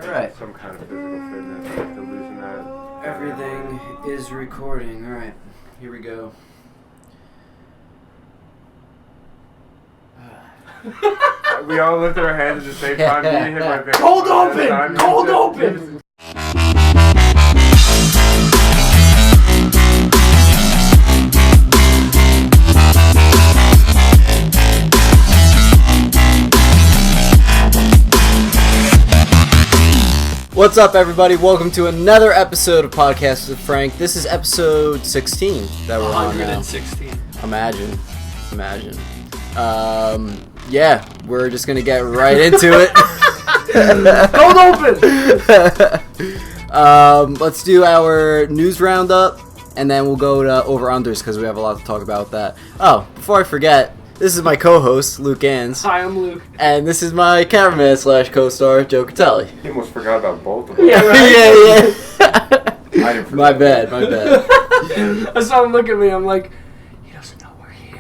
Alright. Some kind of physical fitness after losing that. Everything is recording. Alright, here we go. We all lifted our hands at the same time. Me hit my face. Cold open! Cold open! What's up, everybody? Welcome to another episode of Podcast with Frank. This is episode 16 that we're on now. 116. Imagine. Yeah, we're just gonna get right into it. Cold open! Let's do our news roundup, and then we'll go to over-unders, because we have a lot to talk about with that. Oh, before I forget, this is my co-host, Luke Ganz. Hi, I'm Luke. And this is my cameraman / co-star, Joe Critelli. You almost forgot about both of us. Yeah, right? Yeah. My bad. I saw him look at me, I'm like, he doesn't know we're here.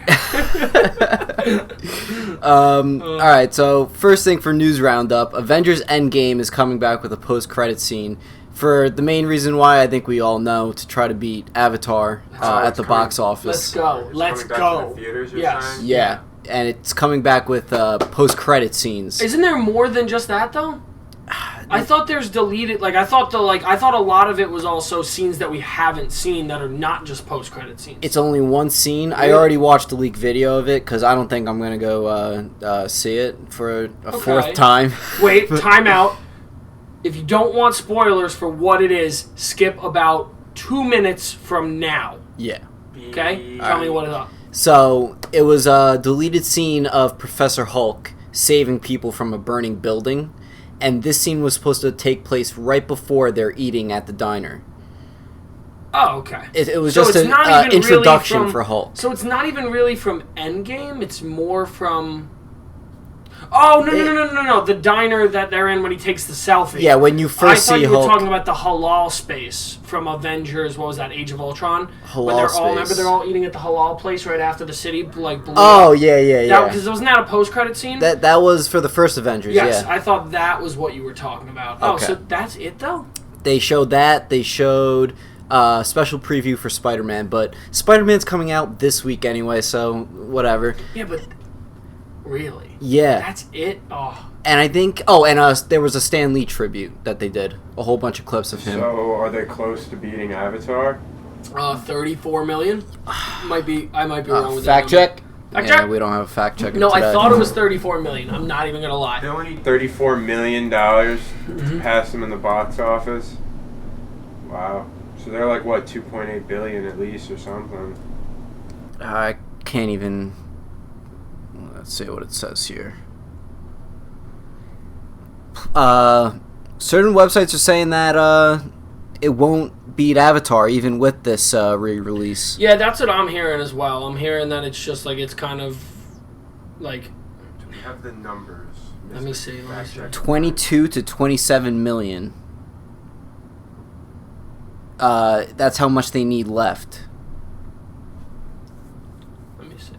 Alright, so first thing for news roundup, Avengers Endgame is coming back with a post-credit scene for the main reason why I think we all know, to try to beat Avatar at the box office. Let's Coming back go. to the theaters, you're Yes. saying? Yeah, and it's coming back with post-credit scenes. Isn't there more than just that, though? I thought there's deleted, I thought a lot of it was also scenes that we haven't seen that are not just post-credit scenes. It's only one scene. I already watched a leaked video of it, because I don't think I'm going to go see it for a fourth time. Wait, time out. If you don't want spoilers for what it is, skip about 2 minutes from now. Yeah. Okay? Tell me what it is. So, it was a deleted scene of Professor Hulk saving people from a burning building, and this scene was supposed to take place right before they're eating at the diner. Oh, okay. It was So just it's an not even introduction really for Hulk. So it's not even really from Endgame, it's more from... Oh, no. The diner that they're in when he takes the selfie. Yeah, when you first see Hulk. I thought you were talking about the halal space from Avengers, what was that, Age of Ultron? Halal when they're space. Remember they're all eating at the halal place right after the city, blew Oh, up? yeah. Because wasn't that a post-credit scene? That was for the first Avengers, yes, yeah. I thought that was what you were talking about. Okay. Oh, so that's it, though? They showed that. They showed a special preview for Spider-Man, but Spider-Man's coming out this week anyway, so whatever. Yeah, but... Really? Yeah. That's it? Oh. And I think... there was a Stan Lee tribute that they did. A whole bunch of clips of him. So, are they close to beating Avatar? 34 million? I might be wrong with fact that. check? Fact Yeah, check? we don't have a fact check. No, today. I thought it was 34 million. I'm not even going to lie. They only need $34 million to pass them in the box office. Wow. So they're like, what, 2.8 billion at least or something? I can't even... Let's see what it says here. Certain websites are saying that it won't beat Avatar even with this re-release. Yeah, that's what I'm hearing as well. I'm hearing that it's just like, it's kind of like... Do we have the numbers? Let me see. 22 to 27 million. That's how much they need left. Let me see.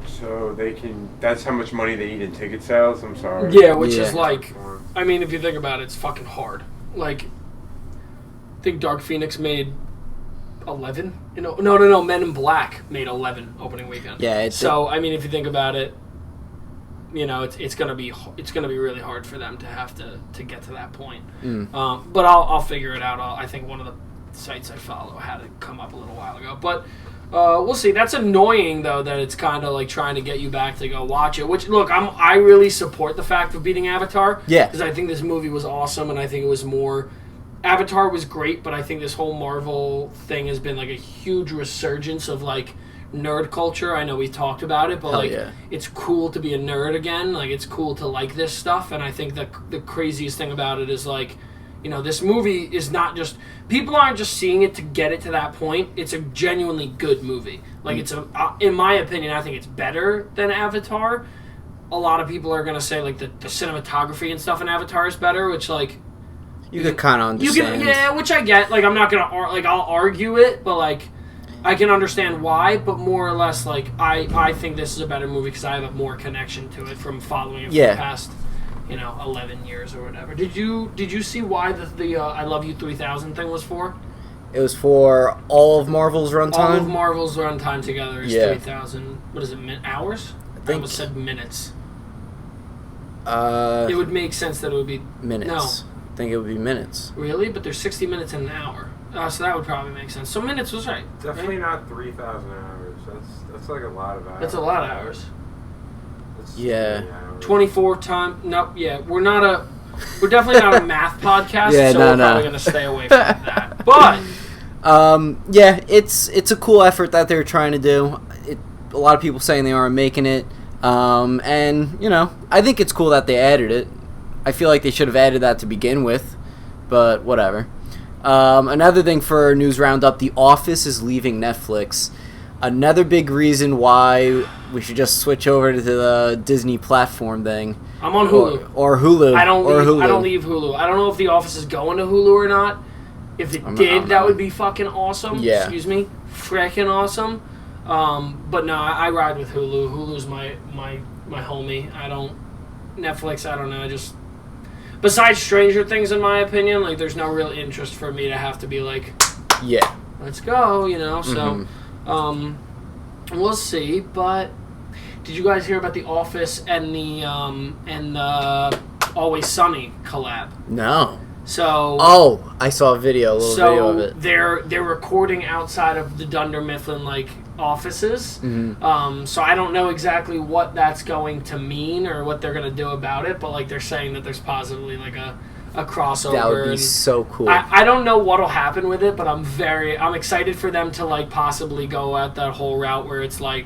So they can... That's how much money they need in ticket sales? I'm sorry. Yeah, which Yeah. is like... I mean, if you think about it, it's fucking hard. Like, I think Dark Phoenix made 11. No. Men in Black made 11 opening weekend. Yeah. So I mean, if you think about it, it's gonna be really hard for them to have to get to that point. But I'll figure it out. I think one of the sites I follow had it come up a little while ago. But we'll see. That's annoying though, that it's kind of like trying to get you back to go watch it. Which, look, I really support the fact of beating Avatar. Yeah. Because I think this movie was awesome, and I think it was more. Avatar was great, but I think this whole Marvel thing has been like a huge resurgence of like nerd culture. I know we talked about it, but It's cool to be a nerd again. Like, it's cool to like this stuff, and I think that the craziest thing about it is like, this movie is not just... People aren't just seeing it to get it to that point. It's a genuinely good movie. Like, it's in my opinion, I think it's better than Avatar. A lot of people are going to say, like, the cinematography and stuff in Avatar is better, which, like... You could kind of understand. Yeah, which I get. Like, I'm not going to... I'll argue it, but, like... I can understand why, but more or less, like, I think this is a better movie because I have a more connection to it from following it for the past 11 years or whatever. Did you see why the I Love You 3000 thing was for? It was for all of Marvel's runtime? All of Marvel's runtime together is 3,000. What is it, hours? I almost said minutes. It would make sense that it would be... Minutes. No. I think it would be minutes. Really? But there's 60 minutes in an hour. So that would probably make sense. So minutes was right. Definitely not 3,000 hours. That's like a lot of hours. That's a lot of hours. Yeah. 24 times... No, yeah. We're definitely not a math podcast, yeah, so we're probably going to stay away from that. But... yeah, it's a cool effort that they're trying to do. A lot of people saying they aren't making it. And, I think it's cool that they added it. I feel like they should have added that to begin with, but whatever. Another thing for News Roundup, The Office is leaving Netflix. Another big reason why we should just switch over to the Disney platform thing. I'm on Hulu. Or Hulu. I don't leave Hulu. I don't know if The Office is going to Hulu or not. If it did, that would be fucking awesome. Yeah. Excuse me. Freaking awesome. But no, I ride with Hulu. Hulu's my homie. Netflix, I don't know. Besides Stranger Things, in my opinion, like, there's no real interest for me to have to be like, yeah, let's go, So, we'll see. But did you guys hear about The Office and the Always Sunny collab? No. So I saw a video, video of it. They're recording outside of the Dunder Mifflin offices. Mm-hmm. So I don't know exactly what that's going to mean or what they're going to do about it, but they're saying that there's possibly a crossover. That would be so cool. I don't know what'll happen with it, but I'm excited for them to possibly go at that whole route where it's that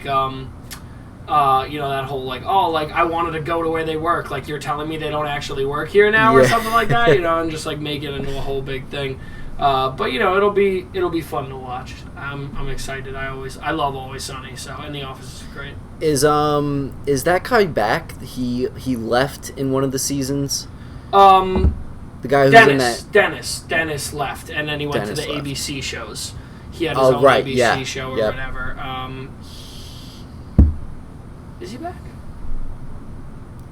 whole I wanted to go to where they work. You're telling me they don't actually work here now or something like that, and just make it into a whole big thing. But it'll be fun to watch. I'm excited. I love Always Sunny. So, and The Office is great. Is that guy back? He left in one of the seasons. The guy who's in that. Dennis left, and then he went to the ABC shows. He had his own ABC show or whatever. Is he back?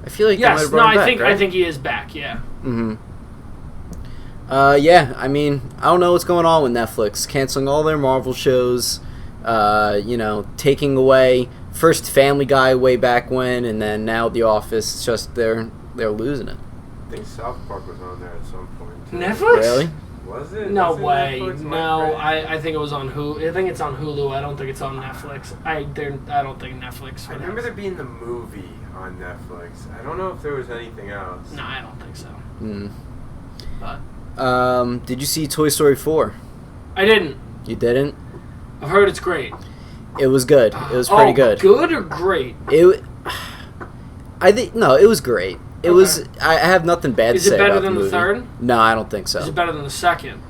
I feel like yes. I think he is back. Yeah. Mm-hmm. Yeah. I mean, I don't know what's going on with Netflix, canceling all their Marvel shows. Taking away first Family Guy way back when, and then now The Office. It's just they're losing it. I think South Park was on there at some point too. Netflix? Really? Was it? No was it way. Netflix? No, I think it was on Hulu. I think it's on Hulu. I don't think it's on Netflix. I don't think Netflix. I remember there being the movie on Netflix. I don't know if there was anything else. No, I don't think so. But did you see Toy Story 4? I didn't. You didn't? I've heard it's great. It was good. It was pretty good. Good or great? I think it was great. It was. I have nothing bad to say about the movie. Is it better than the third? No, I don't think so. Is it better than the second?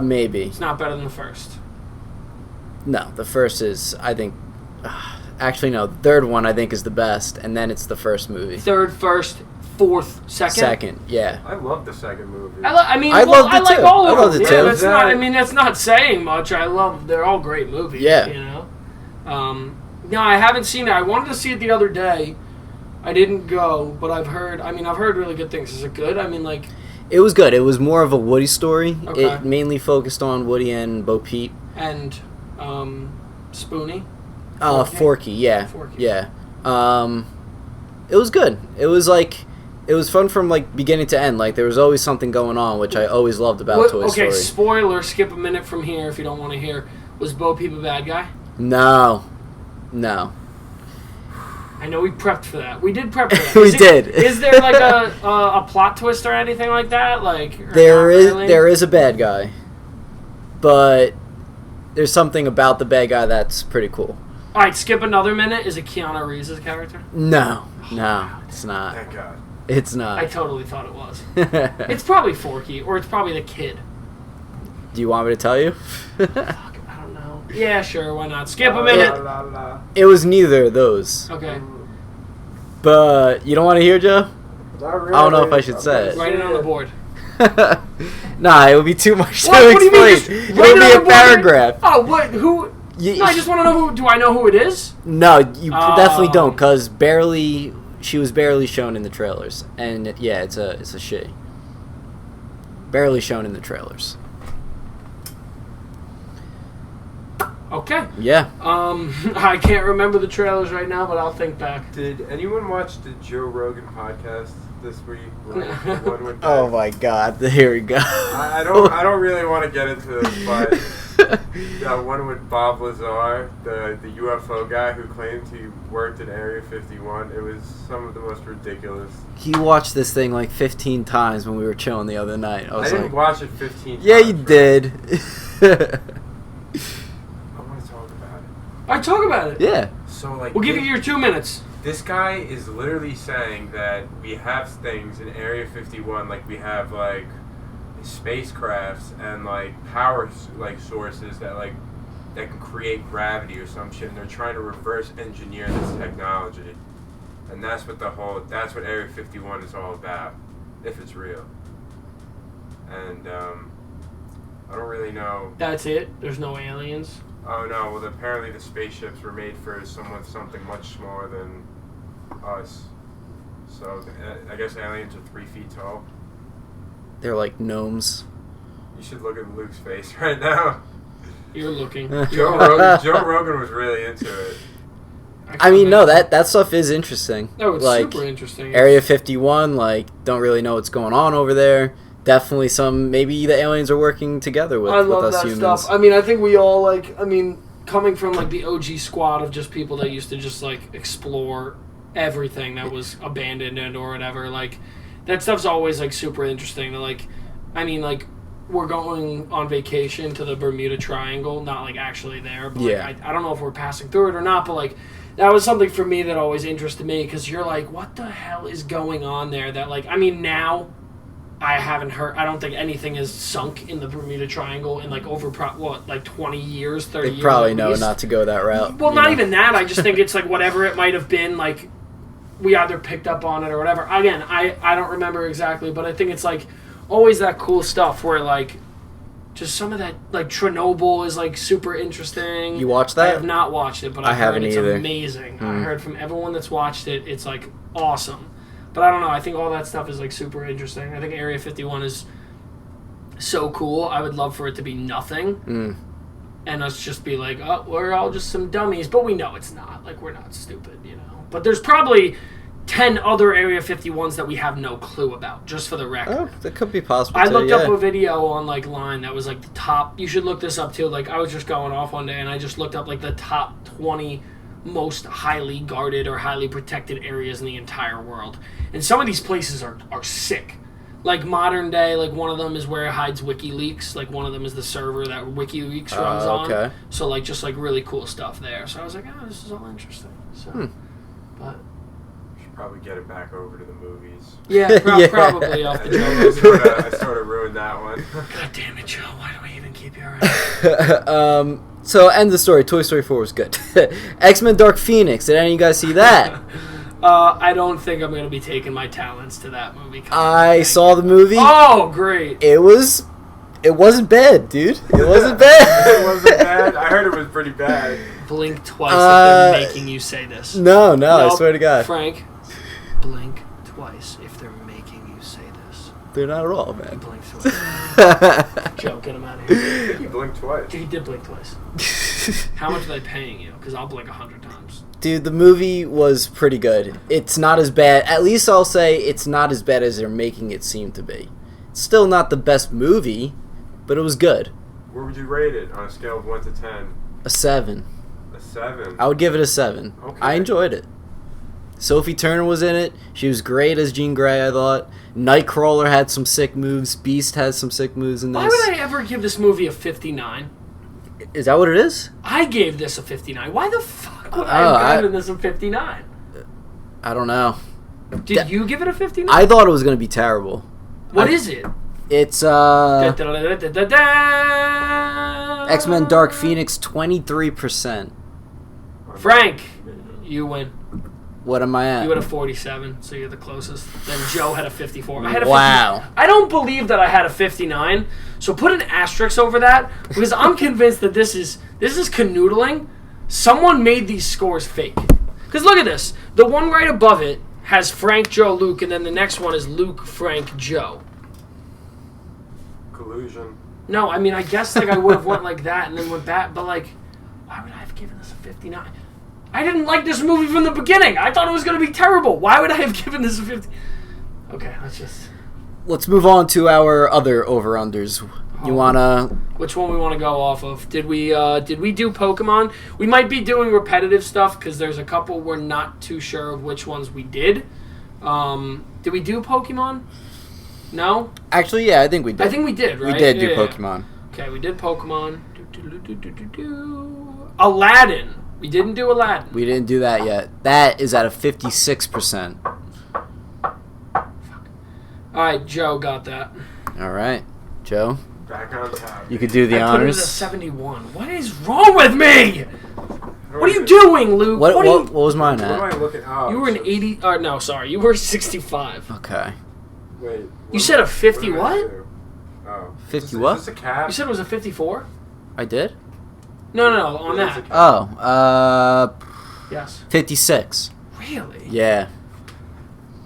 Maybe. It's not better than the first. No, the first is, I think. Actually, no. The third one I think is the best, and then it's the first movie. Third, first, fourth, second. Second, yeah. I love the second movie. I like all of them. Yeah, that's not. I mean, that's not saying much. They're all great movies. Yeah. No, I haven't seen it. I wanted to see it the other day. I didn't go, but I've heard really good things. Is it good? It was good. It was more of a Woody story. Okay. It mainly focused on Woody and Bo Peep. And Spoonie? Forky, yeah. Forky. Yeah. It was good. It was fun from beginning to end. There was always something going on, which I always loved about Toy Story. Okay, spoiler, skip a minute from here if you don't want to hear. Was Bo Peep a bad guy? No. I know we prepped for that. We did prep for that. We did. Is there a plot twist or anything like that? There is a bad guy, but there's something about the bad guy that's pretty cool. All right, skip another minute. Is it Keanu Reeves' character? No, it's not. Thank God. It's not. I totally thought it was. It's probably Forky, or it's probably the kid. Do you want me to tell you? Fuck, I don't know. Yeah, sure, why not? Skip a minute. It was neither of those. Okay. But you don't want to hear, Joe? Not really. I don't know if I should say it. Write it on the board. Nah, it would be too much to What do you mean? explain. It would be a paragraph. Oh, what? Who? No, I just want to know who. Do I know who it is? No, you definitely don't, because barely she was barely shown in the trailers, and yeah, it's a she. Barely shown in the trailers. Okay. Yeah. I can't remember the trailers right now, but I'll think back. Did anyone watch the Joe Rogan podcast this week? The one with Oh my God! Here we go. I don't really want to get into this, but that one with Bob Lazar, the UFO guy who claimed he worked in Area 51. It was some of the most ridiculous. He watched this thing like 15 times when we were chilling the other night. I didn't watch it 15 times. Yeah, you did. I talk about it. Yeah. So like, we'll give you your 2 minutes. This guy is literally saying that we have things in Area 51, like we have like spacecrafts and like power like sources that can create gravity or some shit, and they're trying to reverse engineer this technology, and that's what Area 51 is all about, if it's real. And I don't really know. That's it. There's no aliens. Oh no! Well, apparently the spaceships were made for something much smaller than us. So I guess aliens are 3 feet tall. They're like gnomes. You should look at Luke's face right now. You're looking. Joe Rogan was really into it. I mean, no, that stuff is interesting. No, it's like, super interesting. Area 51, like, don't really know what's going on over there. Definitely maybe the aliens are working together with us humans. Stuff. I mean, I think we all, coming from, the OG squad of just people that used to just, explore everything that was abandoned and or whatever, that stuff's always, super interesting. We're going on vacation to the Bermuda Triangle, not, actually there, but, yeah. I don't know if we're passing through it or not, but, that was something for me that always interested me, because you're like, what the hell is going on there? That, now... I haven't heard. I don't think anything has sunk in the Bermuda Triangle in over 20 years, 30 years. They probably know not to go that route. Well, not even that. I just think it's whatever it might have been. We either picked up on it or whatever. Again, I don't remember exactly, but I think it's always that cool stuff where just some of that Chernobyl is super interesting. You watched that? I have not watched it, but I haven't heard it's either. amazing. I heard from everyone that's watched it, it's awesome. But I don't know. I think all that stuff is super interesting. I think Area 51 is so cool. I would love for it to be nothing, and us just be oh, we're all just some dummies. But we know it's not. We're not stupid, But there's probably 10 other Area 51s that we have no clue about. Just for the record. Oh, that could be possible. I looked up a video on line that was the top. You should look this up too. I was just going off one day and I just looked up the top 20 most highly guarded or highly protected areas in the entire world. And some of these places are sick. Modern day, one of them is where it hides WikiLeaks. One of them is the server that WikiLeaks runs on. So just really cool stuff there. So I was oh, this is all interesting. So, but should probably get it back over to the movies. Yeah, probably off the Joe. I sort of ruined that one. God damn it, Joe! Why do we even keep you around? So, end the story. Toy Story 4 was good. X-Men Dark Phoenix. Did any of you guys see that? I don't think I'm going to be taking my talents to that movie. I saw the movie. Oh, great. It wasn't bad, dude. It wasn't bad. It wasn't bad? I heard it was pretty bad. Blink twice if they're making you say this. No, nope. I swear to God. Frank, blink twice if they're making you say this. They're not at all, man. He blinked twice. Joe, get him out of here. I think he blinked twice. He did blink twice. How much are they paying you? Because I'll blink 100 times. Dude, the movie was pretty good. It's not as bad. At least I'll say it's not as bad as they're making it seem to be. It's still not the best movie, but it was good. Where would you rate it on a scale of 1 to 10? A 7. A 7? I would give it a 7. Okay. I enjoyed it. Sophie Turner was in it. She was great as Jean Grey, I thought. Nightcrawler had some sick moves. Beast has some sick moves in this. Why would I ever give this movie a 59? Is that what it is? I gave this a 59. Why the fuck would I have given this a 59? I don't know. Did you give it a 59? I thought it was going to be terrible. What is it? It's X-Men Dark Phoenix 23%. Frank, you win. What am I at? You had a 47, so you're the closest. Then Joe had a 54. I had a 50. Wow. I don't believe that I had a 59, so put an asterisk over that, because I'm convinced that this is canoodling. Someone made these scores fake. Because look at this. The one right above it has Frank, Joe, Luke, and then the next one is Luke, Frank, Joe. Collusion. No, I mean, I guess like I would have went like that and then went back, but like, why would I have given this a 59? I didn't like this movie from the beginning. I thought it was going to be terrible. Why would I have given this a 50? Okay, let's move on to our other over-unders. You wanna? Which one we want to go off of? Did we do Pokemon? We might be doing repetitive stuff because there's a couple we're not too sure of which ones we did. Did we do Pokemon? No? Actually, yeah, I think we did. I think we did, right? We did do Pokemon. Okay, we did Pokemon. Aladdin. We didn't do Aladdin. We didn't do that yet. That is at a 56%. Alright, Joe got that. Alright, Joe. Back on top. You could do the I honors. put it at a 71. What is wrong with me? What are you doing, Luke? What was mine at? What am I looking at? You were an 80... no, sorry. You were 65. Okay. Wait. You said a 50 what? Oh. 50 what? Is this a cap? You said it was a 54? I did? No, on that. Yes. 56. Really? Yeah.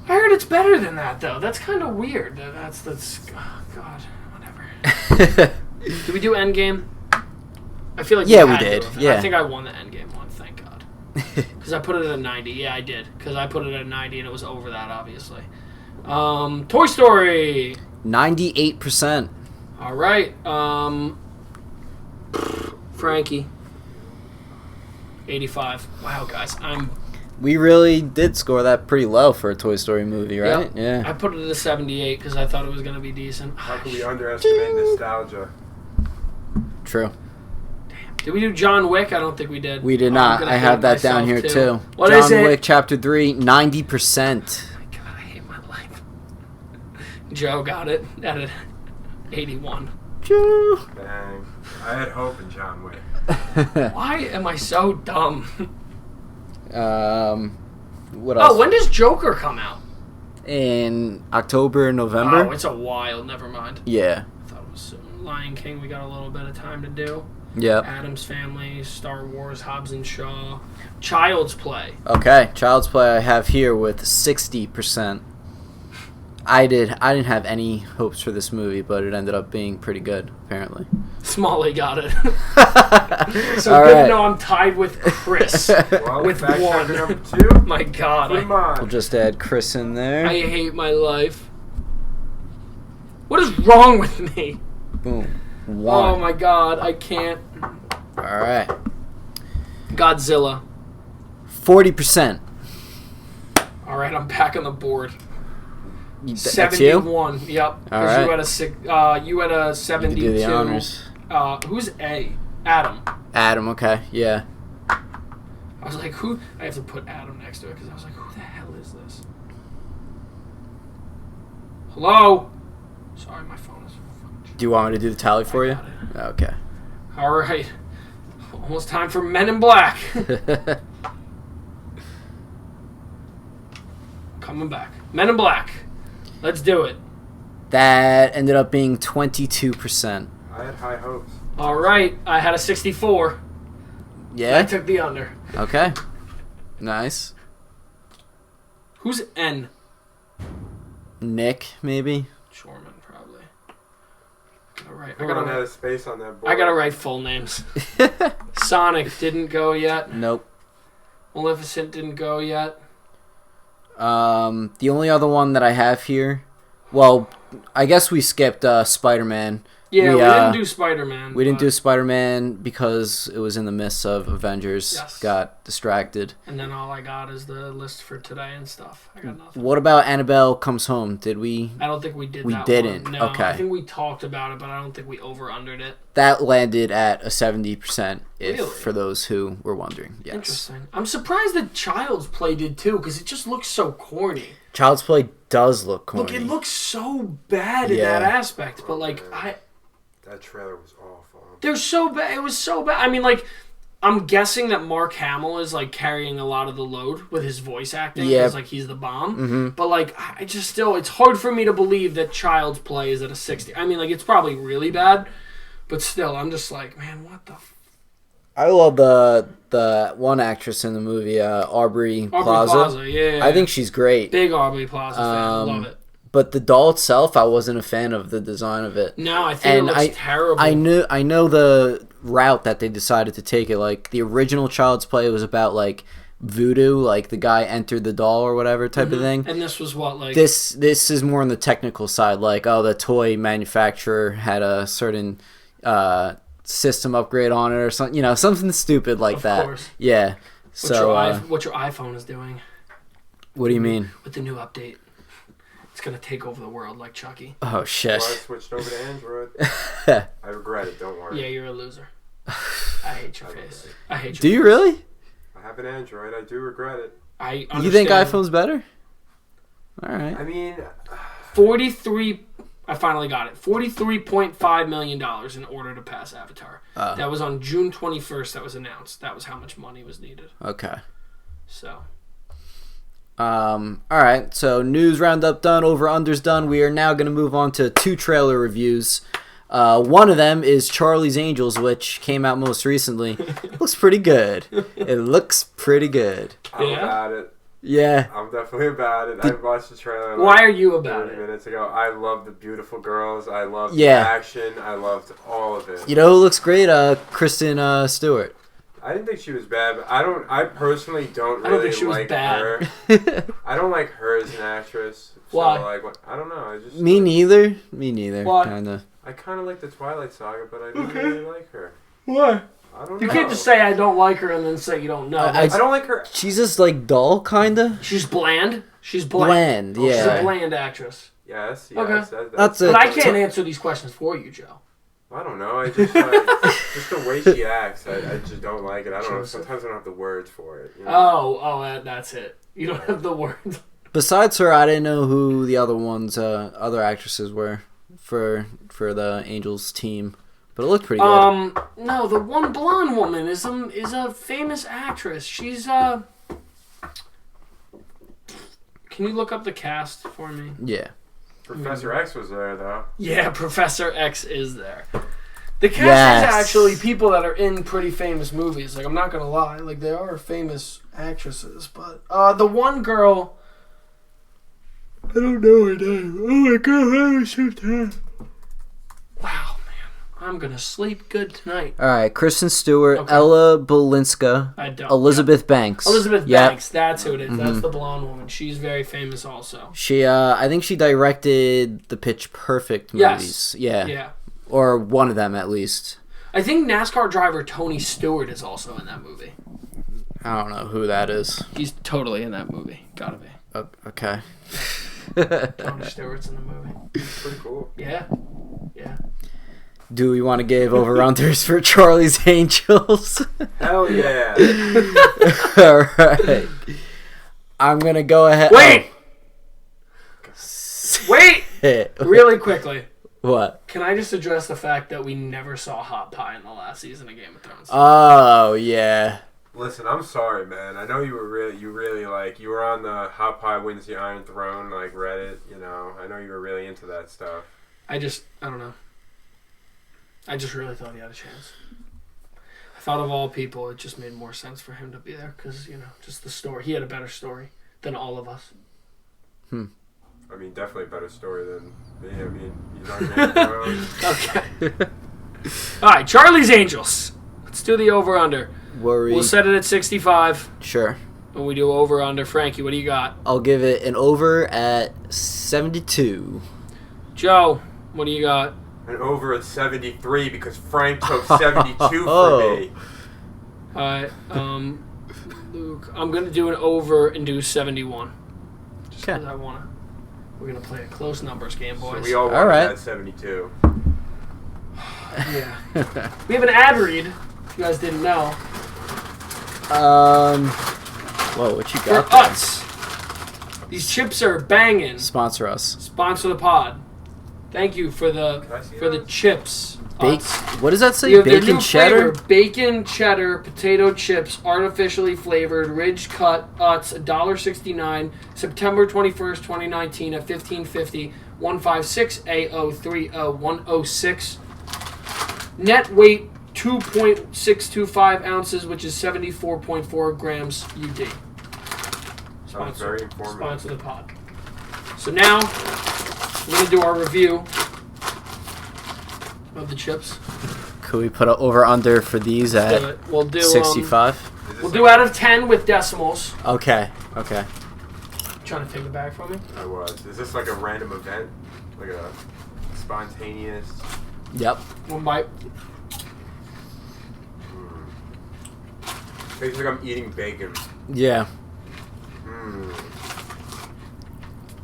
I heard it's better than that, though. That's kind of weird. That's oh, God, whatever. Did we do Endgame? I feel like we did. Yeah. I think I won the Endgame one, thank God. Because I put it at a 90. Yeah, I did. Because I put it at a 90 and it was over that, obviously. Toy Story. 98%. All right. Frankie. 85. Wow, guys. We really did score that pretty low for a Toy Story movie, right? Yep. Yeah. I put it at a 78 because I thought it was going to be decent. How can we underestimate nostalgia? True. Damn. Did we do John Wick? I don't think we did. We did not. I have that down here, too. What John is it? Wick Chapter 3, 90%. Oh my God, I hate my life. Joe got it at an 81. Joe. Dang. I had hope in John Wick. Why am I so dumb? What else? Oh, when does Joker come out? In October, November? Oh, it's a while. Never mind. Yeah. I thought it was soon. Lion King, we got a little bit of time to do. Yep. Adam's Family, Star Wars, Hobbs and Shaw. Child's Play. Okay, Child's Play I have here with 60%. I didn't have any hopes for this movie, but it ended up being pretty good, apparently. Smalley got it. So all good right. to know I'm tied with Chris. Well, with fact one. checker number 2. My God. Come on. We'll just add Chris in there. I hate my life. What is wrong with me? Boom. 1. Oh my God, I can't. All right. Godzilla. 40%. All right, I'm back on the board. That's 71. you? Yep. All Because right. you had a 72. You can do the honors. Who's A? Adam. Adam, okay. Yeah. I was like, who? I have to put Adam next to it because I was like, who the hell is this? Hello? Sorry, my phone is fucking. Do you want me to do the tally for you? Got Okay. All right. Almost time for Men in Black. Coming back. Men in Black. Let's do it. That ended up being 22%. I had high hopes. All right. I had a 64. I Yeah? took the under. Okay. Nice. Who's N? Nick, maybe? Shorman, probably. All right. I got a space on that board. I gotta write full names. Sonic didn't go yet. Nope. Maleficent didn't go yet. The only other one that I have here, well, I guess we skipped Spider-Man. Yeah, we didn't do Spider-Man. We didn't do Spider-Man because it was in the midst of Avengers. Yes. Got distracted. And then all I got is the list for today and stuff. I got nothing. What about Annabelle Comes Home? Did we? I don't think we did We that didn't. one. No, Okay. I think we talked about it, but I don't think we over-undered it. That landed at a 70%, Really? for those who were wondering. Yes. Interesting. I'm surprised that Child's Play did too, because it just looks so corny. Child's Play does look corny. Look, it looks so bad in that aspect, but like that trailer was awful. they're so bad. It was so bad. I mean, like, I'm guessing that Mark Hamill is like carrying a lot of the load with his voice acting. Yeah. Because like he's the bomb. Mm-hmm. But like, I just still, it's hard for me to believe that Child's Play is at a 60. I mean, like, it's probably really bad, but still, I'm just like, man, what the. I love the one actress in the movie, Aubrey Plaza. Yeah. I think she's great. Big Aubrey Plaza fan. Love it. But the doll itself, I wasn't a fan of the design of it. No, I think it looks terrible. I know the route that they decided to take it. Like, the original Child's Play was about, like, voodoo, like the guy entered the doll or whatever type of thing. And this was what, like... This is more on the technical side. Like, the toy manufacturer had a certain system upgrade on it or something. You know, something stupid like that. Of course. Yeah. What your iPhone is doing. What do you mean? With the new update. It's going to take over the world like Chucky. Oh, shit. Well, I switched over to Android. I regret it, don't worry. Yeah, you're a loser. I hate your face. I hate your face. Do you really? I have an Android. I do regret it. I understand. You think iPhone's better? All right. I mean... 43... I finally got it. $43.5 million in order to pass Avatar. That was on June 21st that was announced. That was how much money was needed. Okay. So... all right, so news roundup done, over-unders done. We are now going to move on to 2 trailer reviews. One of them is Charlie's Angels, which came out most recently. Looks pretty good. It looks pretty good. I'm about it. Yeah. I'm definitely about it. I watched the trailer. Why are you about 30 minutes ago. I love the beautiful girls. I love the Yeah. action. I loved all of it. You know who looks great? Kristen Stewart. I didn't think she was bad, but I personally don't I don't really think she was like bad. her. I don't like her as an actress. So Why? I don't know. I just Me neither. Why? Kinda. I kind of like the Twilight Saga, but I don't really like her. Why? I don't know. You can't just say I don't like her and then say you don't know. I don't like her. She's just like dull, kinda. She's bland. She's bland. Yeah. She's a bland actress. Yes. Okay. That's it. But I can't answer these questions for you, Joe. I don't know. I just just the way she acts. I just don't like it. I don't know. Sometimes I don't have the words for it. You know? That's it. You don't have the words. Besides her, I didn't know who the other actresses were for the Angels team, but it looked pretty good. No, the one blonde woman is a famous actress. She's Can you look up the cast for me? Yeah. Professor X was there though. Yeah, Professor X is there. The cast is actually people that are in pretty famous movies. Like, I'm not gonna lie, like they are famous actresses, but the one girl, I don't know her name. Oh my god, I was so tired. Wow, man, I'm gonna sleep good tonight. All right, Kristen Stewart, Okay. Ella Balinska, Elizabeth Banks. Elizabeth Banks, that's who it is. That's the blonde woman. She's very famous also. She, I think she directed the Pitch Perfect movies. Yes. Yeah. Or one of them, at least. I think NASCAR driver Tony Stewart is also in that movie. I don't know who that is. He's totally in that movie. Gotta be. Okay. Tony Stewart's in the movie. Pretty cool. Yeah. Yeah. Do we want to give over-unders for Charlie's Angels? Hell yeah. All right. I'm going to go ahead. Wait! Oh. Wait! Really quickly. What? Can I just address the fact that we never saw Hot Pie in the last season of Game of Thrones? Oh, yeah. Listen, I'm sorry, man. I know you were on the Hot Pie Wins the Iron Throne, like Reddit, you know. I know you were really into that stuff. I don't know. I just really thought he had a chance. I thought of all people, it just made more sense for him to be there because, you know, just the story. He had a better story than all of us. I mean, definitely a better story than me. I mean, he's on Game of Thrones. Okay. All right, Charlie's Angels. Let's do the over-under. We'll set it at 65. Sure. When we do over-under. Frankie, what do you got? I'll give it an over at 72. Joe, what do you got? An over at 73 because Frank took 72 for me. All right, Luke, I'm going to do an over and do 71. Just because I want to. We're going to play a close numbers game, boys. So we all want that 72. Yeah. We have an ad read, if you guys didn't know. Whoa, what you got? For us. These chips are banging. Sponsor us. Sponsor the pod. Thank you for the chips. What does that say? Bacon cheddar? Flavor, bacon cheddar potato chips, artificially flavored, ridge cut Utz, $1.69, September 21st, 2019 at 1550, 156 AO30 106. Net weight 2.625 ounces, which is 74.4 grams UD. Sounds very informative. Sponsor the pod. So now, we're going to do our review of the chips. Could we put an over-under for these at we'll do 65? We'll do out of 10 with decimals. Okay. Trying to take it back from me? I was. Is this like a random event? Like a spontaneous... Yep. One bite. Tastes like I'm eating bacon. Yeah.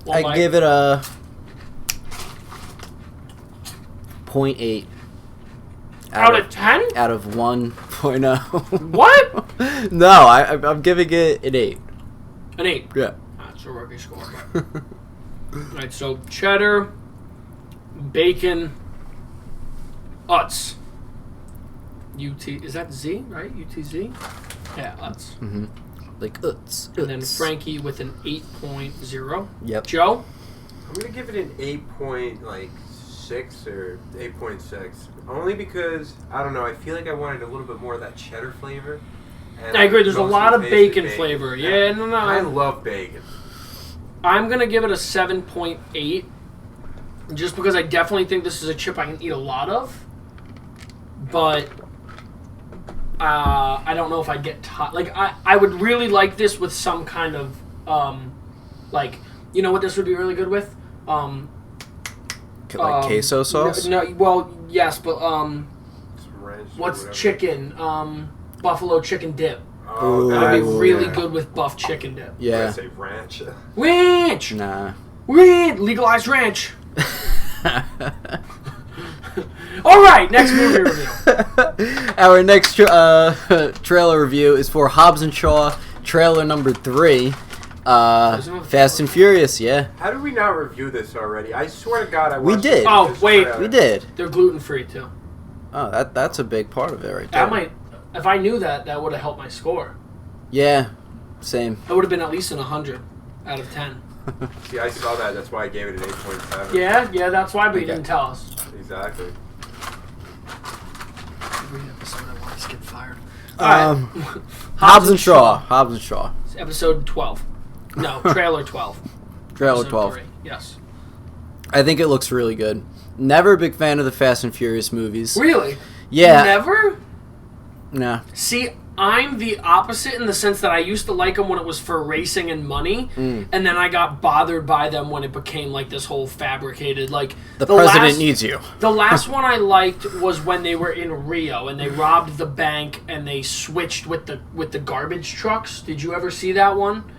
One I bite. give it a 0.8. Out of 10? Out of 1.0. What? No, I'm giving it an 8. An 8. Yeah. That's a rookie score. Alright, so cheddar, bacon, Utz. UT, is that Z, right? UTZ? Yeah, Utz. Mm-hmm. Like Utz. And then Frankie with an 8.0. Yep. Joe? I'm going to give it an 8.6 or 8.6. Only because, I don't know, I feel like I wanted a little bit more of that cheddar flavor. And I agree, there's a lot of mostly tasted bacon flavor. Yeah, no. I love bacon. I'm going to give it a 7.8. Just because I definitely think this is a chip I can eat a lot of. But I don't know if I'd get tired. Like, I would really like this with some kind of, like, you know what this would be really good with? Like queso sauce? No, well, yes, but, Some ranch or what's whatever. chicken? Buffalo chicken dip. Oh, That would be Ooh, really yeah. good with buff chicken dip. I Yeah. say ranch. Ranch! Nah. Legalized ranch. All right, next movie review. Our next trailer review is for Hobbs and Shaw, trailer number 3. Fast and Furious, yeah. How did we not review this already? I swear to God, I We watched did. this Oh, wait. trailer. We did. They're gluten free too. Oh, that's a big part of it right there. That might, if I knew that would have helped my score. Yeah, same. That would have been at least an 100 out of 10. See, I saw that. That's why I gave it an 8.7. Yeah, that's why, but you Okay. didn't tell us. Exactly. Every episode I want to get fired. Hobbs and Shaw. Hobbs and Shaw. It's episode 12. No, trailer 12. Trailer Episode 12. 3. Yes. I think it looks really good. Never a big fan of the Fast and Furious movies. Really? Yeah. Never? Nah. See, I'm the opposite in the sense that I used to like them when it was for racing and money, and then I got bothered by them when it became like this whole fabricated, like... The president needs you. The last one I liked was when they were in Rio and they robbed the bank and they switched with the garbage trucks. Did you ever see that one?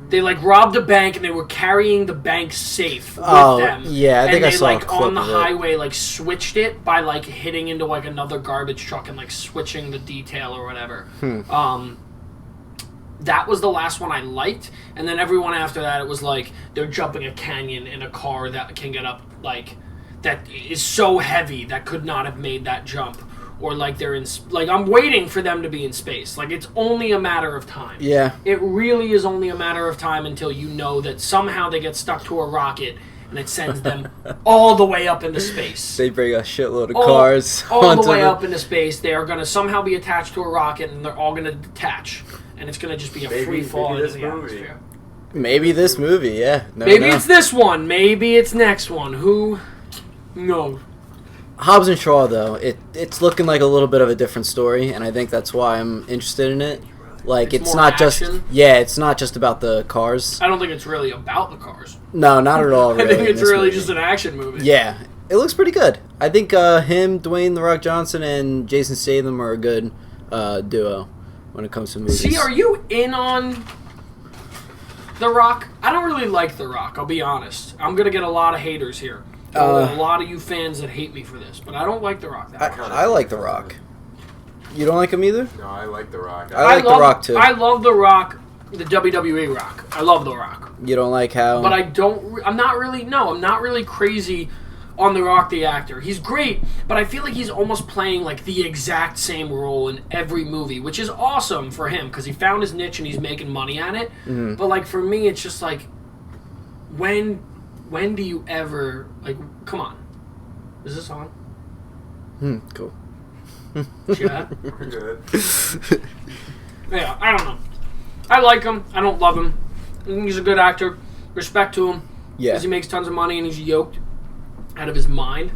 They like robbed a bank and they were carrying the bank safe with them. Yeah, I think and I they saw a like clip on the of it. highway like switched it by like hitting into like another garbage truck and like switching the detail or whatever. That was the last one I liked, and then everyone after that it was like they're jumping a canyon in a car that can get up like that is so heavy that could not have made that jump. Or like they're in, like I'm waiting for them to be in space. Like it's only a matter of time. Yeah. It really is only a matter of time until you know that somehow they get stuck to a rocket and it sends them all the way up into space. They bring a shitload of cars all onto the way up into space. They are going to somehow be attached to a rocket and they're all going to detach. And it's going to just be a free fall into the atmosphere. Maybe this movie, yeah. Maybe it's this one. Maybe it's next one. Who knows? Hobbs and Shaw, though, it's looking like a little bit of a different story, and I think that's why I'm interested in it. Like, It's it's more not action? just... Yeah, it's not just about the cars. I don't think it's really about the cars. No, not at all, I really, think in it's this really movie. just an action movie. Yeah, it looks pretty good. I think him, Dwayne The Rock Johnson, and Jason Statham are a good duo when it comes to movies. See, are you in on The Rock? I don't really like The Rock, I'll be honest. I'm going to get a lot of haters here. A lot of you fans that hate me for this, but I don't like The Rock that much. I like The Rock. You don't like him either? No, I like The Rock. I like The Rock, too. I love The Rock, the WWE Rock. I love The Rock. You don't like how... But I'm not really crazy on The Rock, the actor. He's great, but I feel like he's almost playing like the exact same role in every movie, which is awesome for him because he found his niche and he's making money at it. Mm-hmm. But like for me, it's just like, when do you ever, like, come on. Is this on? Cool. Chat. We're good. Yeah, I don't know. I like him. I don't love him. I think he's a good actor. Respect to him. Yeah. Because he makes tons of money and he's yoked out of his mind.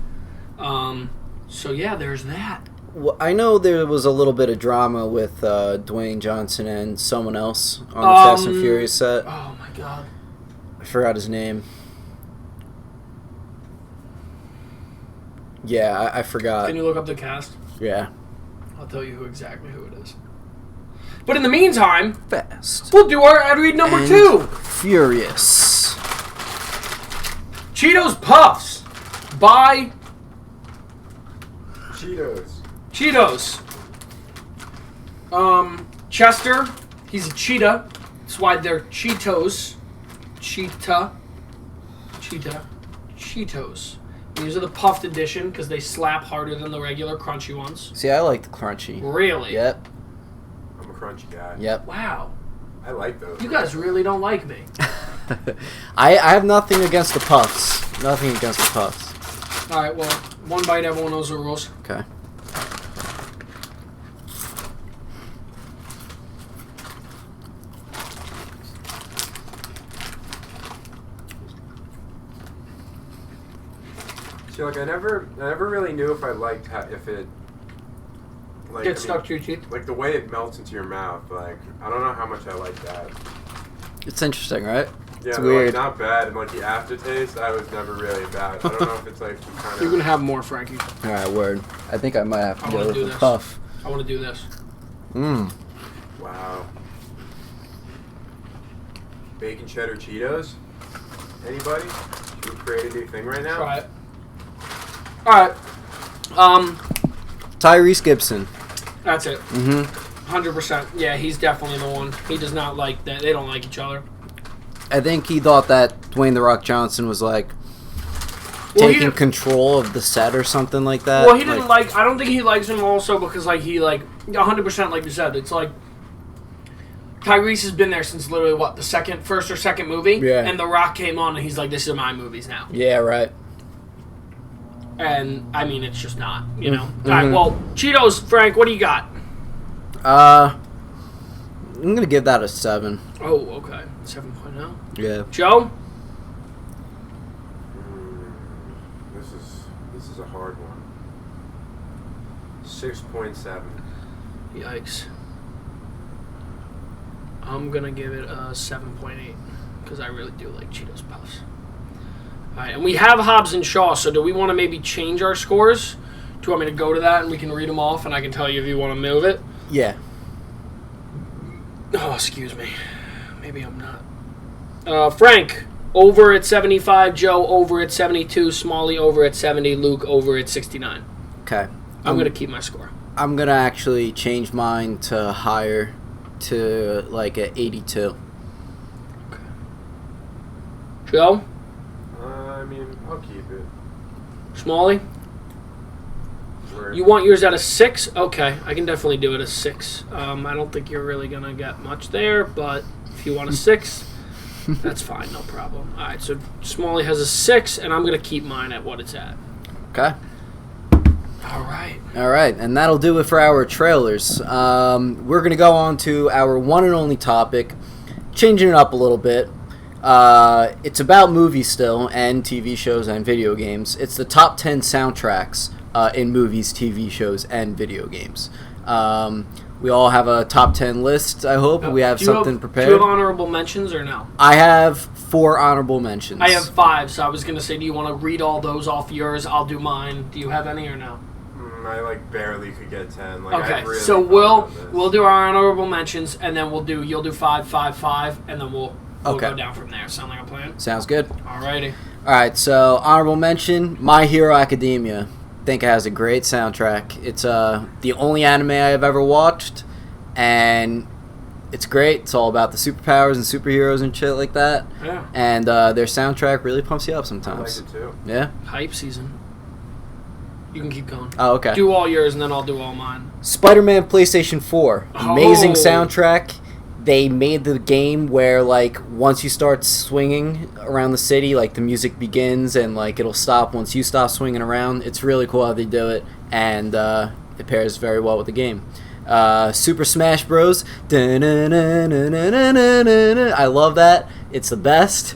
So yeah, there's that. Well, I know there was a little bit of drama with Dwayne Johnson and someone else on the Fast and Furious set. Oh my god. I forgot his name. Yeah, I forgot. Can you look up the cast? Yeah. I'll tell you exactly who it is. But in the meantime, Fast. we'll do our ad read number and 2. Furious. Cheetos Puffs by Cheetos. Chester, he's a cheetah. That's why they're Cheetos. Cheetos. These are the puffed edition because they slap harder than the regular crunchy ones. See, I like the crunchy. Really? Yep. I'm a crunchy guy. Yep. Wow. I like those. You guys really don't like me. I have nothing against the puffs. Nothing against the puffs. All right, well, one bite, everyone knows the rules. Okay. See, like I never really knew if I liked if it like Get stuck to your teeth. like the way it melts into your mouth. Like I don't know how much I like that. It's interesting, right? Yeah, It's they're, weird. like, not bad, and like the aftertaste, I was never really about. I don't know if it's like some kind You of. can have more, Frankie. All right, word. I think I might have to I go wanna with do a this. puff. I want to do this. Mmm. Wow. Bacon cheddar Cheetos. Anybody? Should we create a new thing right now? Try it. All right. Tyrese Gibson. That's it. Mm-hmm. 100%. Yeah, he's definitely the one. He does not like that. They don't like each other. I think he thought that Dwayne "The Rock" Johnson was like Well, taking control of the set or something like that. Well, he didn't like. I don't think he likes him also because like he like 100% like you said. It's like Tyrese has been there since literally what the first or second movie. Yeah. And The Rock came on and he's like, "This is my movies now." Yeah, right. And I mean, it's just not. You know. All right. Well, Cheetos, Frank. What do you got? I'm gonna give that a 7. Oh, okay. 7.0. Yeah. Joe. This is a hard one. 6.7. Yikes. I'm gonna give it a 7.8 because I really do like Cheetos Puffs. All right, and we have Hobbs and Shaw. So do we want to maybe change our scores? Do you want me to go to that and we can read them off, and I can tell you if you want to move it? Yeah. Oh, excuse me. Maybe I'm not. Frank over at 75. Joe over at 72. Smalley over at 70. Luke over at 69. Okay. I'm gonna keep my score. I'm gonna actually change mine to higher, to like a 82. Okay. Joe. I mean, I'll keep it. Smalley. You want yours at a 6? Okay, I can definitely do it a 6. I don't think you're really going to get much there, but if you want a 6, that's fine, no problem. All right, so Smalley has a 6, and I'm going to keep mine at what it's at. Okay. All right. All right, and that'll do it for our trailers. We're going to go on to our one and only topic, changing it up a little bit. It's about movies still, and TV shows and video games. It's the top 10 soundtracks in movies, TV shows, and video games. We all have a top 10 list, I hope. We have something prepared. Do you have honorable mentions or no? I have 4 honorable mentions. I have 5, so I was going to say, do you want to read all those off yours? I'll do mine. Do you have any or no? I like barely could get 10. Like, Okay, I really so thought about this. we'll do our honorable mentions, and then you'll do 5, 5, 5, and then we'll Okay. go down from there. Sound like a plan? Sounds good. Alrighty. All right, so honorable mention, My Hero Academia. Think it has a great soundtrack. It's the only anime I've ever watched, and it's great. It's all about the superpowers and superheroes and shit like that. Yeah. And their soundtrack really pumps you up I sometimes. like it too. Yeah? Hype season. You can keep going. Oh, okay. Do all yours, and then I'll do all mine. Spider-Man PlayStation 4. Amazing Oh. soundtrack. They made the game where, like, once you start swinging around the city, like, the music begins and, like, it'll stop once you stop swinging around. It's really cool how they do it. And it pairs very well with the game. Super Smash Bros. I love that. It's the best.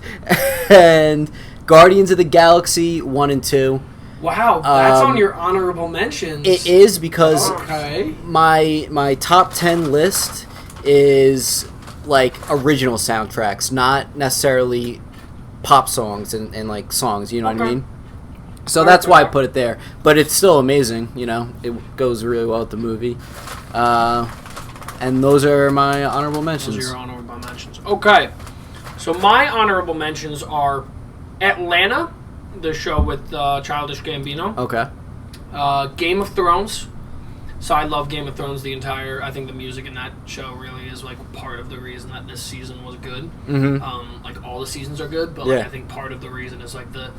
And Guardians of the Galaxy 1 and 2. Wow, that's on your honorable mentions. It is because okay. my top 10 list is like original soundtracks, not necessarily pop songs and like songs, you know what I mean? So that's why I put it there. But it's still amazing, you know. It goes really well with the movie. And those are my honorable mentions. Those are your honorable mentions. Okay. So my honorable mentions are Atlanta, the show with Childish Gambino. Okay. Game of Thrones. So I love Game of Thrones. I think the music in that show really is like part of the reason that this season was good. Mm-hmm. Like all the seasons are good, but like I think part of the reason is like the.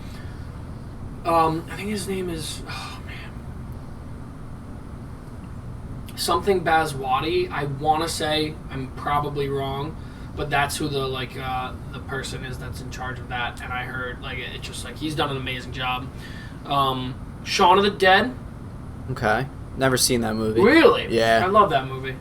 I think his name is something Baswati. I want to say, I'm probably wrong, but that's who the person is that's in charge of that. And I heard like it's just like he's done an amazing job. Shaun of the Dead. Okay, never seen that movie. Really? Yeah, I love that movie.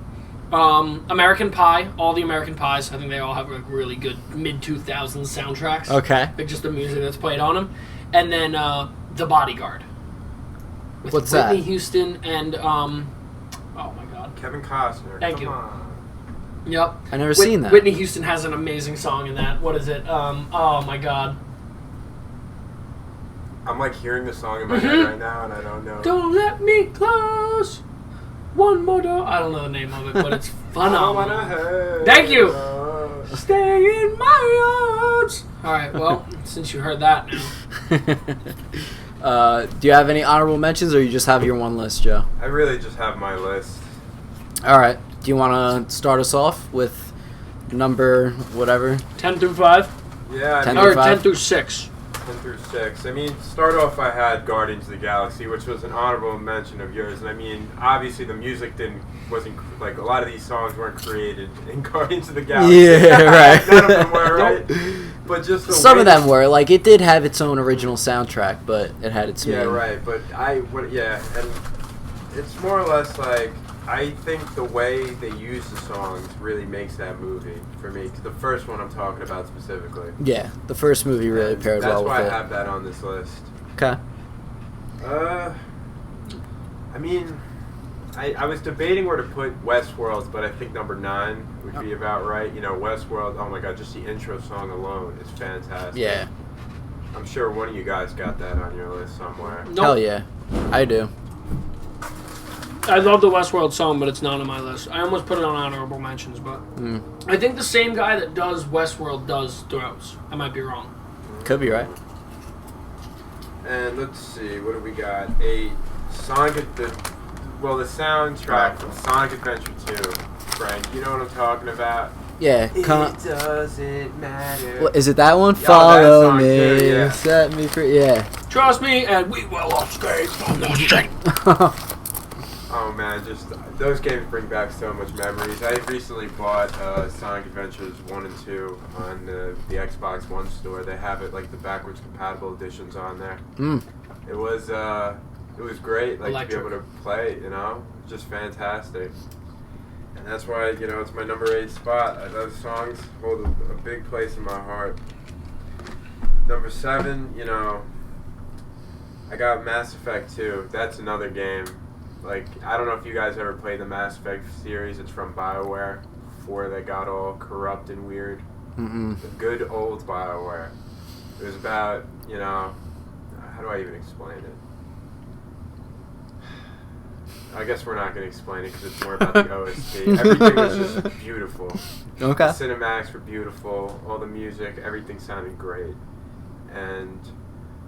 American Pie. All the American Pies. I think they all have like really good mid 2000s soundtracks. Okay. Like just the music that's played on them, and then The Bodyguard. With What's Whitney that? Houston and oh my God, Kevin Costner. Thank Come you. on. Yep. I never seen that. Whitney Houston has an amazing song in that. What is it? Oh my God. I'm like hearing the song in my head right now, and I don't know. Don't let me close one more door. I don't know the name of it, but it's phenomenal. Thank you. Stay in my arms. All right. Well, since you heard that now. Do you have any honorable mentions, or you just have your one list, Joe? I really just have my list. All right. Do you want to start us off with number whatever? 10 through 5? Yeah, 10 Or through 10 5? through 6. 10 through 6. I mean, start off, I had Guardians of the Galaxy, which was an honorable mention of yours. And I mean, obviously the music wasn't like a lot of these songs weren't created in Guardians of the Galaxy. Yeah, right. None of them were, right? But just some of them were like it did have its own original soundtrack, but it had its yeah, main. right. But and it's more or less like I think the way they use the songs really makes that movie for me. The first one I'm talking about specifically. Yeah, the first movie really paired well with it. That's why I have that on this list. Okay. I mean, I was debating where to put Westworld, but I think number 9 would be about right. You know, Westworld, oh my God, just the intro song alone is fantastic. Yeah. I'm sure one of you guys got that on your list somewhere. Nope. Hell yeah, I do. I love the Westworld song, but it's not on my list. I almost put it on honorable mentions, but I think the same guy that does Westworld does Thrones. I might be wrong. Could be right. And let's see, what do we got? The soundtrack from Sonic Adventure 2. Frank, you know what I'm talking about? Yeah. It doesn't matter. Is it that one? Yeah, Follow that song me, too, yeah. set me free. Yeah. Trust me, and we will escape from the shame. Oh man, just those games bring back so much memories. I recently bought Sonic Adventures 1 and 2 on the Xbox One store. They have it like the backwards compatible editions on there. It was great, like to be able to play, you know, just fantastic. And that's why, you know, it's my number 8 spot. Those songs hold a big place in my heart. Number 7, you know, I got Mass Effect 2. That's another game. Like, I don't know if you guys ever played the Mass Effect series. It's from BioWare before they got all corrupt and weird. The good old BioWare. It was about, you know, how do I even explain it? I guess we're not going to explain it because it's more about the OST. Everything was just beautiful. Okay. The cinematics were beautiful. All the music, everything sounded great. And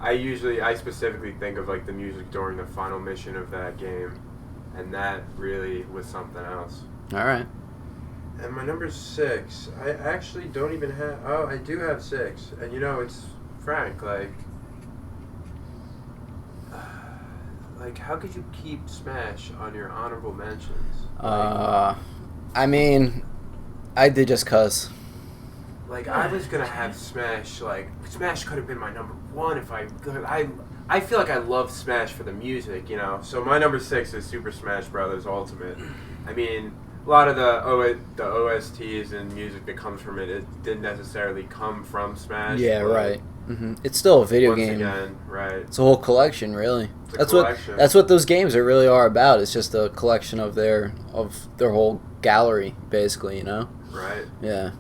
I specifically think of like the music during the final mission of that game, and that really was something else. All right. And my number 6, I actually don't even have. Oh, I do have 6, and you know it's Frank. Like how could you keep Smash on your honorable mentions? I mean, I did just cause. Like, I was gonna have Smash. Like, Smash could have been my number 1 if I could. I feel like I love Smash for the music, you know. So my number 6 is Super Smash Bros. Ultimate. I mean, a lot of the OSTs and music that comes from it didn't necessarily come from Smash. Yeah, right. It's still a video game. Again, right. It's a whole collection, really. That's what those games are really are about. It's just a collection of their whole gallery, basically. You know. Right. Yeah.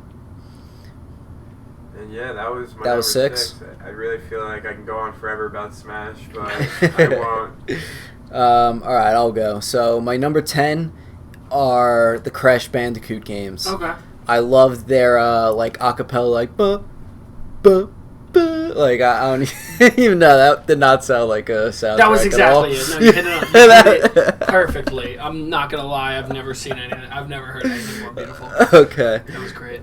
And yeah, that was my number 6. I really feel like I can go on forever about Smash, but I won't. All right, I'll go. So my number 10 are the Crash Bandicoot games. Okay. I loved their like acapella, like buh, buh, buh. Like I don't even know, that did not sound like a soundtrack. That was exactly it. No, you hit it perfectly. I'm not gonna lie. I've never seen anything. I've never heard anything more beautiful. Okay. That was great.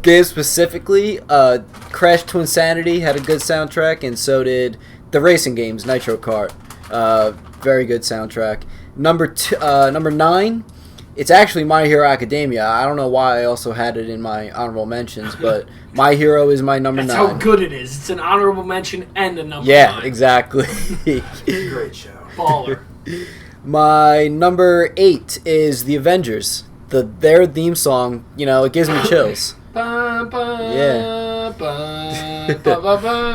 Games specifically, Crash Twinsanity had a good soundtrack, and so did the racing games, Nitro Kart. Very good soundtrack. Number 9, it's actually My Hero Academia. I don't know why I also had it in my honorable mentions, but My Hero is my number 9. That's how good it is. It's an honorable mention and a number 9. Yeah, exactly. Great show. Baller. My number 8 is The Avengers. Their theme song, you know, it gives me chills. Yeah.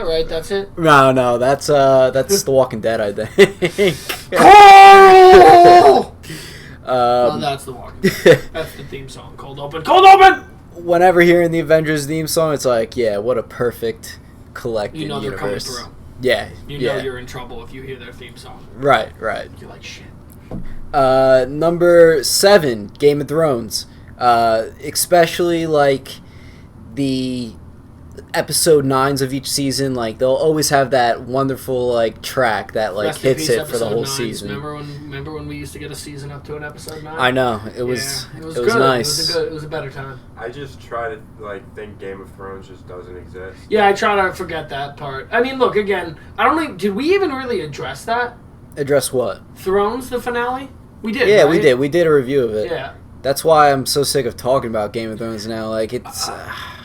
Right, that's it? No, that's The Walking Dead, I think. Cold! No, that's The Walking Dead. That's the theme song. Cold open. Cold open! Whenever hearing the Avengers theme song, it's like, yeah, what a perfect collective You know they're universe. coming through. Yeah. You know you're in trouble if you hear their theme song. Right. You're like, shit. Number 7, Game of Thrones. Especially, like, the episode 9s of each season, like, they'll always have that wonderful, like, track that, like, hits it for the whole season. Remember when we used to get a season up to an episode 9? I know. It was good. nice. It was a better time. I just try to, like, think Game of Thrones just doesn't exist. Yeah, I try to forget that part. I mean, look, again, I don't think... Did we even really address that? Address what? Thrones, the finale? We did, Yeah, right? we did. We did a review of it. Yeah. That's why I'm so sick of talking about Game of Thrones now. Like, it's...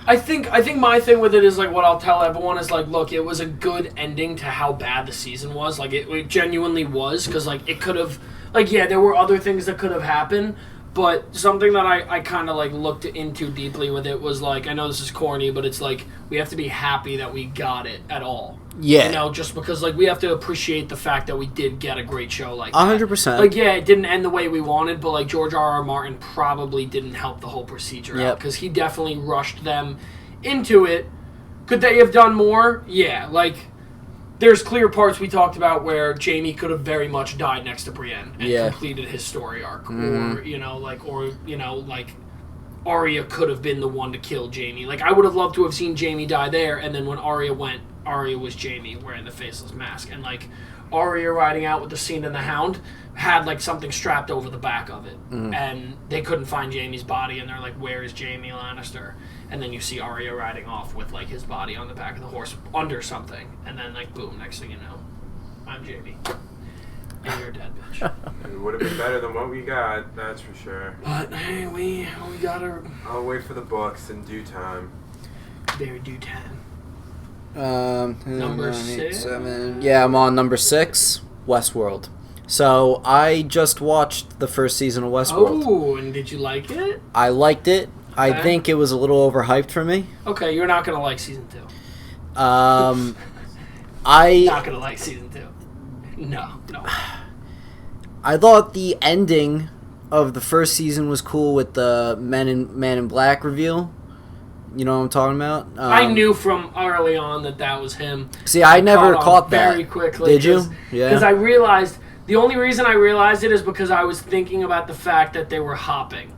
I think my thing with it is, like, what I'll tell everyone is, like, look, it was a good ending to how bad the season was. Like, it genuinely was, because, like, it could have... Like, yeah, there were other things that could have happened, but something that I kind of, like, looked into deeply with it was, like, I know this is corny, but it's, like, we have to be happy that we got it at all. Yeah. You know, just because, like, we have to appreciate the fact that we did get a great show like that. 100%. Like, yeah, it didn't end the way we wanted, but, like, George R.R. Martin probably didn't help the whole procedure out, because he definitely rushed them into it. Could they have done more? Yeah, like, there's clear parts we talked about where Jaime could have very much died next to Brienne and completed his story arc. Or, you know, like, Arya could have been the one to kill Jaime. Like, I would have loved to have seen Jaime die there, and then when Arya went, Arya was Jaime wearing the faceless mask. And, like, Arya riding out with the Scene and the Hound had, like, something strapped over the back of it. And they couldn't find Jaime's body, and they're like, where is Jaime Lannister? And then you see Arya riding off with, like, his body on the back of the horse under something. And then, like, boom, next thing you know, I'm Jaime. And you're dead, bitch. It would have been better than what we got, that's for sure. But, hey, we gotta... I'll wait for the books in due time. Very due time. Number 6? 7. Yeah, I'm on number 6, Westworld. So, I just watched the first season of Westworld. Oh, and did you like it? I liked it. I think it was a little overhyped for me. Okay, you're not gonna like season 2. I not gonna like season 2. No. I thought the ending of the first season was cool with the Man in Black reveal. You know what I'm talking about? I knew from early on that was him. See, I never caught that. Very quickly. Did you? Yeah. Because I realized, the only reason I realized it is because I was thinking about the fact that they were hopping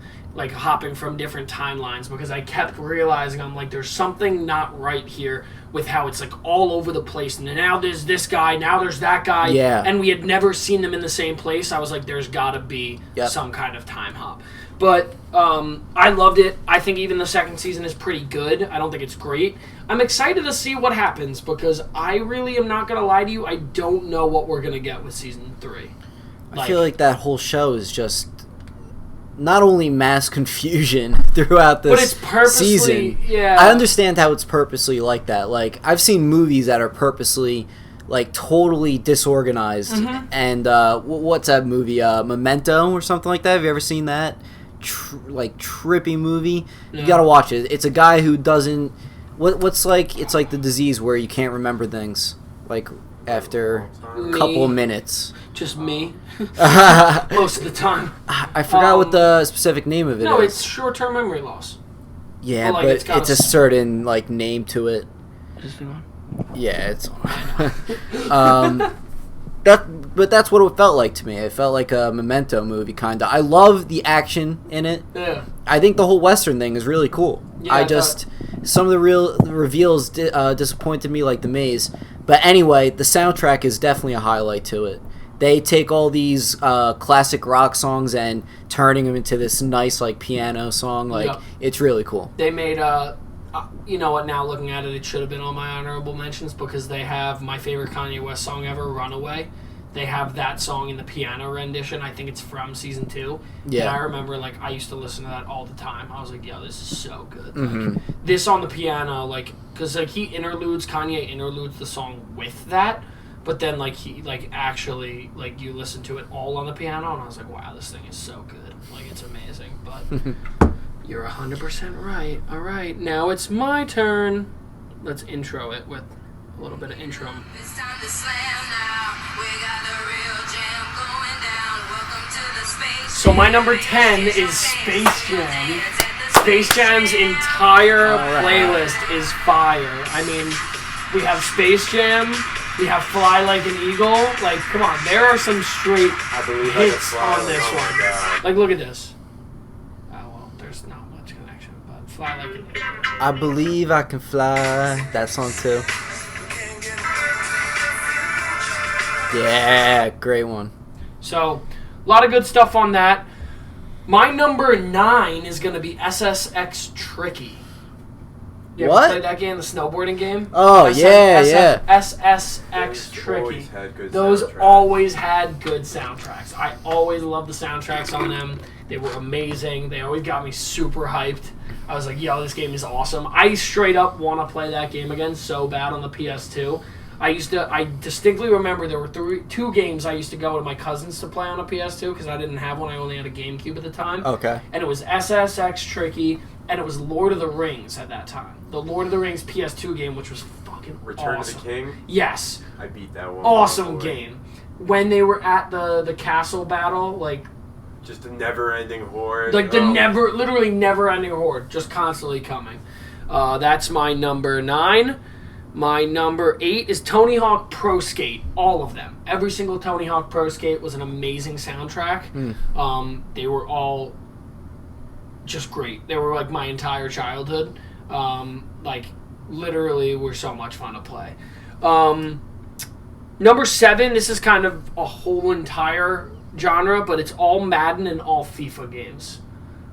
from different timelines, because I kept realizing, I'm like, there's something not right here with how it's, like, all over the place. And now there's this guy, now there's that guy. Yeah. And we had never seen them in the same place. I was like, there's got to be some kind of time hop. But I loved it. I think even the second season is pretty good. I don't think it's great. I'm excited to see what happens, because I really am not going to lie to you. I don't know what we're going to get with season 3. I feel like that whole show is just not only mass confusion throughout this but it's purposely, season. Yeah, I understand how it's purposely like that. Like, I've seen movies that are purposely like totally disorganized. Mm-hmm. And what's that movie? Memento or something like that. Have you ever seen that? Trippy movie. Yeah. You gotta watch it. It's a guy who doesn't. What's like? It's like the disease where you can't remember things. Like after a couple of minutes. Just me. Most of the time. I forgot what the specific name of it is. No, it's short-term memory loss. Yeah, but it's a certain like name to it. Is it on? Yeah, it's on. But that's what it felt like to me. It felt like a Memento movie, kind of. I love the action in it. Yeah. I think the whole Western thing is really cool. Yeah, some of the reveals disappointed me, like the maze. But anyway, the soundtrack is definitely a highlight to it. They take all these classic rock songs and turning them into this nice like piano song. Like it's really cool. They made you know what? Now looking at it, it should have been on my honorable mentions because they have my favorite Kanye West song ever, "Runaway." They have that song in the piano rendition. I think it's from season 2. Yeah. And I remember, like, I used to listen to that all the time. I was like, yo, this is so good. Mm-hmm. Like, this on the piano, like, because, like, Kanye interludes the song with that, but then, like, he, like, actually, like, you listen to it all on the piano, and I was like, wow, this thing is so good. Like, it's amazing. But you're 100% right. All right, now it's my turn. Let's intro it with a little bit of intro. It's time to slam now. We got the real jam going down. Welcome to the Space. So my number 10 is Space Jam. Space Jam's entire playlist is fire. I mean, we have Space Jam, we have Fly Like an Eagle. Like, come on, there are some straight hits on this one. Like, look at this. Oh, well, there's not much connection, but Fly Like an Eagle. I believe I can fly. That song too. Yeah, great one. So, a lot of good stuff on that. My number 9 is going to be SSX Tricky. You ever played that game, the snowboarding game? Oh, yeah. SSX Tricky. Those always had good soundtracks. I always loved the soundtracks on them. They were amazing. They always got me super hyped. I was like, yo, this game is awesome. I straight up want to play that game again so bad on the PS2. I distinctly remember there were 2 games I used to go to my cousins to play on a PS2 because I didn't have one. I only had a GameCube at the time. Okay. And it was SSX Tricky, and it was Lord of the Rings at that time. The Lord of the Rings PS2 game, which was fucking Return awesome. of the King? Yes. I beat that one. Awesome game. When they were at the castle battle, like... Just a never-ending horde. Like literally never-ending horde, just constantly coming. That's my number 9. My number 8 is Tony Hawk Pro Skate. All of them. Every single Tony Hawk Pro Skate was an amazing soundtrack. They were all just great. They were like my entire childhood. Like literally were so much fun to play. Number 7, this is kind of a whole entire genre, but it's all Madden and all FIFA games.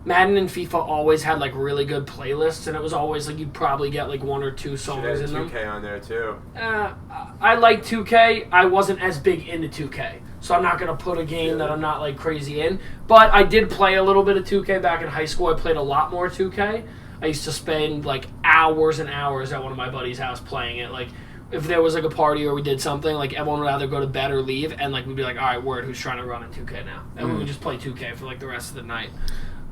Madden and FIFA always had like really good playlists, and it was always like you'd probably get like 1 or 2 songs in them. 2K on there too. I like 2K. I wasn't as big into 2K, so I'm not gonna put a game that I'm not like crazy in. But I did play a little bit of 2K back in high school. I played a lot more 2K. I used to spend like hours and hours at one of my buddy's house playing it. Like if there was like a party or we did something, like everyone would either go to bed or leave, and like we'd be like, all right, word, who's trying to run in 2K now? And we would just play 2K for like the rest of the night.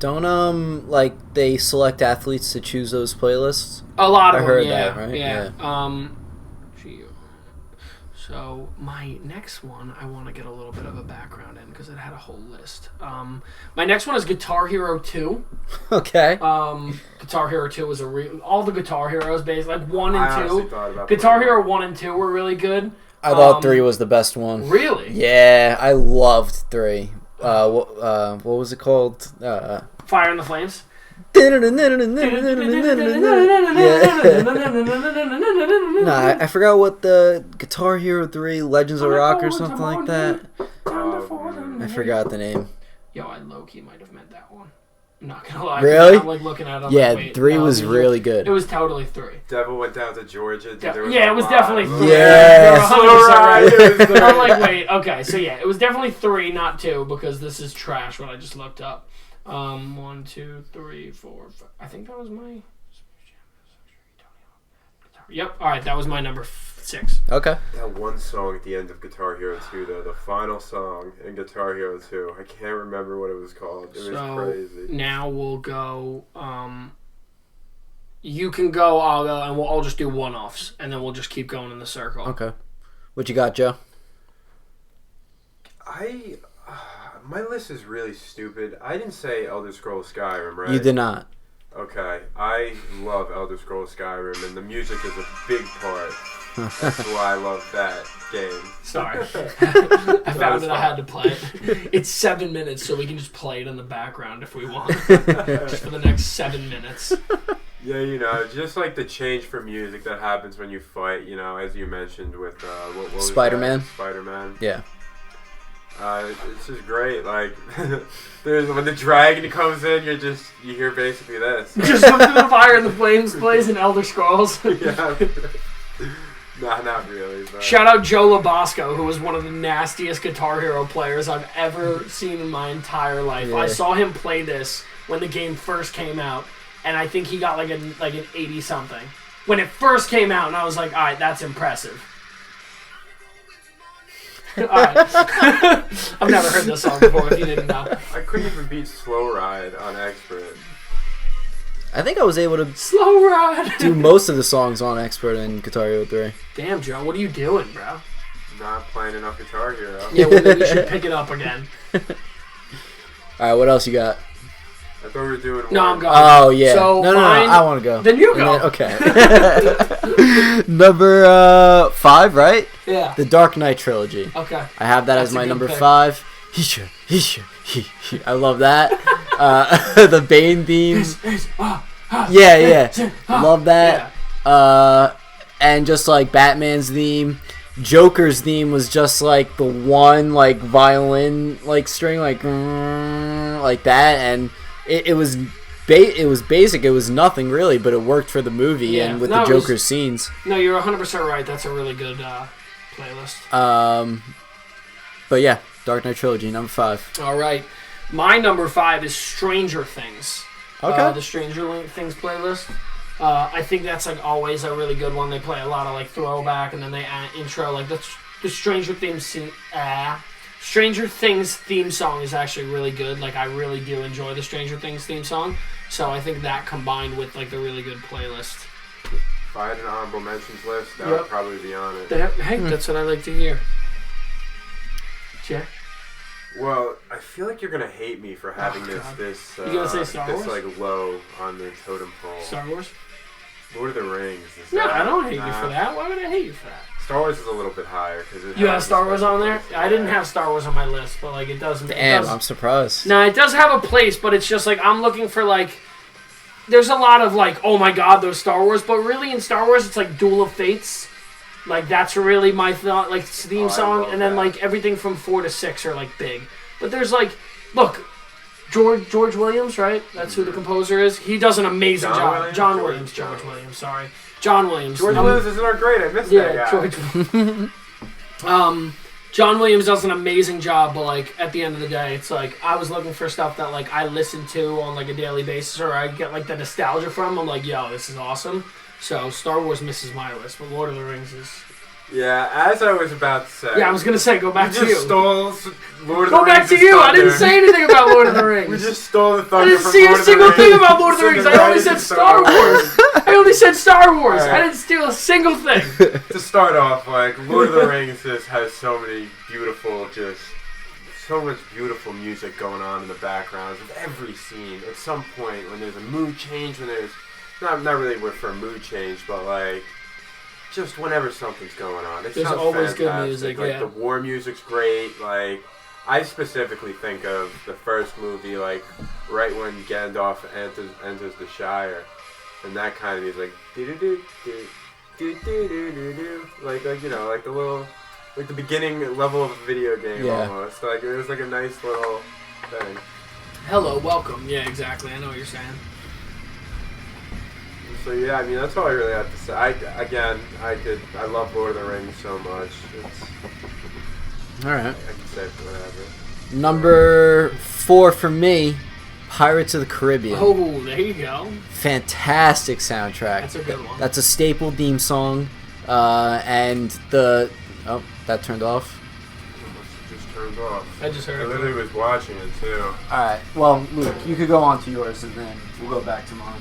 Don't like they select athletes to choose those playlists? A lot of them, heard that, right? Yeah. So my next one, I want to get a little bit of a background in because it had a whole list. My next one is Guitar Hero 2. Okay. Guitar Hero 2 was all the Guitar Heroes based, like 1 and 2. Guitar Hero 1 and 2 were really good. I thought 3 was the best one. Really? Yeah, I loved 3. What was it called? Fire and the Flames. Nah, I forgot what the Guitar Hero 3 Legends of Rock or something like that. I forgot the name. Yo, I low-key might have meant that one. I'm not gonna lie. Really? I'm like looking at it. Yeah, like, wait, 3 was really good. It was totally 3. Devil Went Down to Georgia. Yeah, it was definitely 3. Yes. Right. I'm like, wait, okay, so yeah, it was definitely 3, not 2, because this is trash what I just looked up. 1, 2, 3, 4, 5. I think that was my. Yep. All right, that was my number 6. Okay. That one song at the end of Guitar Hero 2, though, the final song in Guitar Hero 2, I can't remember what it was called. It was crazy. Now we'll go. You can go, I'll go, and we'll all just do one-offs, and then we'll just keep going in the circle. Okay. What you got, Joe? My list is really stupid. I didn't say Elder Scrolls Skyrim, right? You did not. Okay. I love Elder Scrolls Skyrim, and the music is a big part. That's why I love that game. Sorry. I found that I had to play it. It's 7 minutes, so we can just play it in the background if we want. Just for the next 7 minutes. Yeah, just like the change for music that happens when you fight, as you mentioned with what was Spider-Man. Spider-Man. Yeah. It's just great. Like, when the dragon comes in, you hear basically this. Just look through the fire and the flames plays in Elder Scrolls. Yeah. Nah, not really. But. Shout out Joe Labasco, who was one of the nastiest Guitar Hero players I've ever seen in my entire life. Yeah. I saw him play this when the game first came out, and I think he got like an 80-something. When it first came out, and I was like, all right, that's impressive. Alright. I've never heard this song before, if you didn't know. I couldn't even beat Slow Ride on Expert. I think I was able to Slow Ride do most of the songs on Expert in Guitar Hero 3. Damn, Joe, what are you doing, bro? Not playing enough Guitar Hero. Yeah, well, maybe we should pick it up again. Alright, what else you got? I thought we were doing one. No, I'm going. Oh, yeah. So no, I want to go. Then you go. Okay. Number 5, right? Yeah. The Dark Knight trilogy. Okay. I have that as my number 5. I love that. The Bane themes. Yeah. Love that. Yeah. And just like Batman's theme. Joker's theme was just like the one like violin like string like that, and it was basic. It was nothing really, but it worked for the movie and with the Joker's scenes. No, you're 100% right. That's a really good playlist. But yeah, Dark Knight trilogy, number 5. All right, my number 5 is Stranger Things. Okay. The Stranger Things playlist. I think that's like always a really good one. They play a lot of like throwback, and then they add intro. Like the Stranger Things theme song is actually really good. Like I really do enjoy the Stranger Things theme song. So I think that combined with like the really good playlist. If I had an honorable mentions list, that would probably be on it. Hey, that's what I like to hear. Jack? Well, I feel like you're gonna hate me for having this you gonna say Star Wars? like low on the totem pole. Star Wars? Lord of the Rings. I don't hate you for that. Why would I hate you for that? Star Wars is a little bit higher because you have Star Wars on there. I didn't have Star Wars on my list, but like it does. Damn, I'm surprised. No, it does have a place, but it's just like I'm looking for like. There's a lot of like, oh my god, those Star Wars, but really in Star Wars, it's like Duel of Fates. Like that's really my thought, like theme song, and then like everything from 4 to 6 are like big. But there's like, look, George Williams, right? That's who the composer is. He does an amazing job. John Williams. George Williams. Sorry, John Williams. George Williams isn't our great. I missed that guy. George. John Williams does an amazing job, but like at the end of the day, it's like I was looking for stuff that like I listen to on like a daily basis, or I get like the nostalgia from. I'm like, yo, this is awesome. So Star Wars misses my list, but Lord of the Rings is. Yeah, as I was about to say. Yeah, I was gonna say, go back to you. We just stole Lord of the Rings. Go back to you. I didn't say anything about Lord of the Rings. We just stole the thunder. I didn't see a single thing about Lord of the Rings. I only said Star Wars. I only said Star Wars. Right. I didn't steal a single thing. To start off, like Lord of the Rings has so many beautiful, so much beautiful music going on in the backgrounds of every scene. At some point, when there's a mood change, when there's not really for a mood change, but like. Just whenever something's going on. There's always fantastic. good music, like, the war music's great. Like, I specifically think of the first movie, like, right when Gandalf enters the Shire. And that kind of music, like you know, like the little, like the beginning level of a video game almost. Like, it was like a nice little thing. Hello, welcome. Yeah, exactly. I know what you're saying. So yeah, I mean that's all I really have to say. I love Lord of the Rings so much. All right. I can say whatever. Number 4 for me Pirates of the Caribbean. Oh, there you go. Fantastic soundtrack. That's a good one. That's a staple theme song. And the... Oh, that turned off. Just turned off. I just heard it. I literally was watching it, too. Alright, well, Luke, you could go on to yours, and then we'll go back to mine.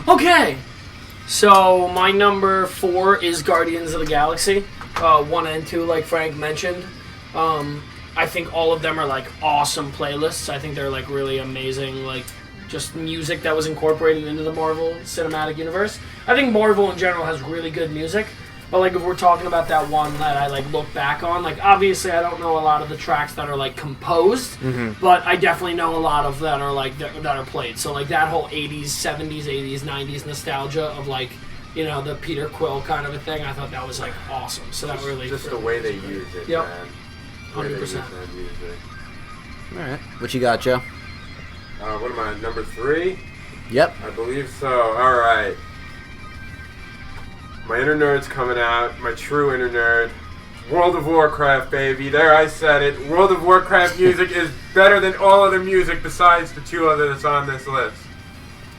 Okay. So, my number 4 is Guardians of the Galaxy. 1 and 2, like Frank mentioned. I think all of them are, like, awesome playlists. I think they're, like, really amazing, like, just music that was incorporated into the Marvel Cinematic Universe. I think Marvel in general has really good music. But, like, if we're talking about that one that I, like, look back on, like, obviously I don't know a lot of the tracks that are, like, composed, but I definitely know a lot of that are, like, that are played. So, like, that whole 80s, 70s, 80s, 90s nostalgia of, like, you know, the Peter Quill kind of a thing, I thought that was, like, awesome. So that really... Just the way they use it, yep. man. 100%. Alright, what you got, Joe? What am I, number 3? Yep. I believe so. Alright. My inner nerd's coming out. My true inner nerd. World of Warcraft, baby. There, I said it. World of Warcraft music is better than all other music besides the 2 others on this list.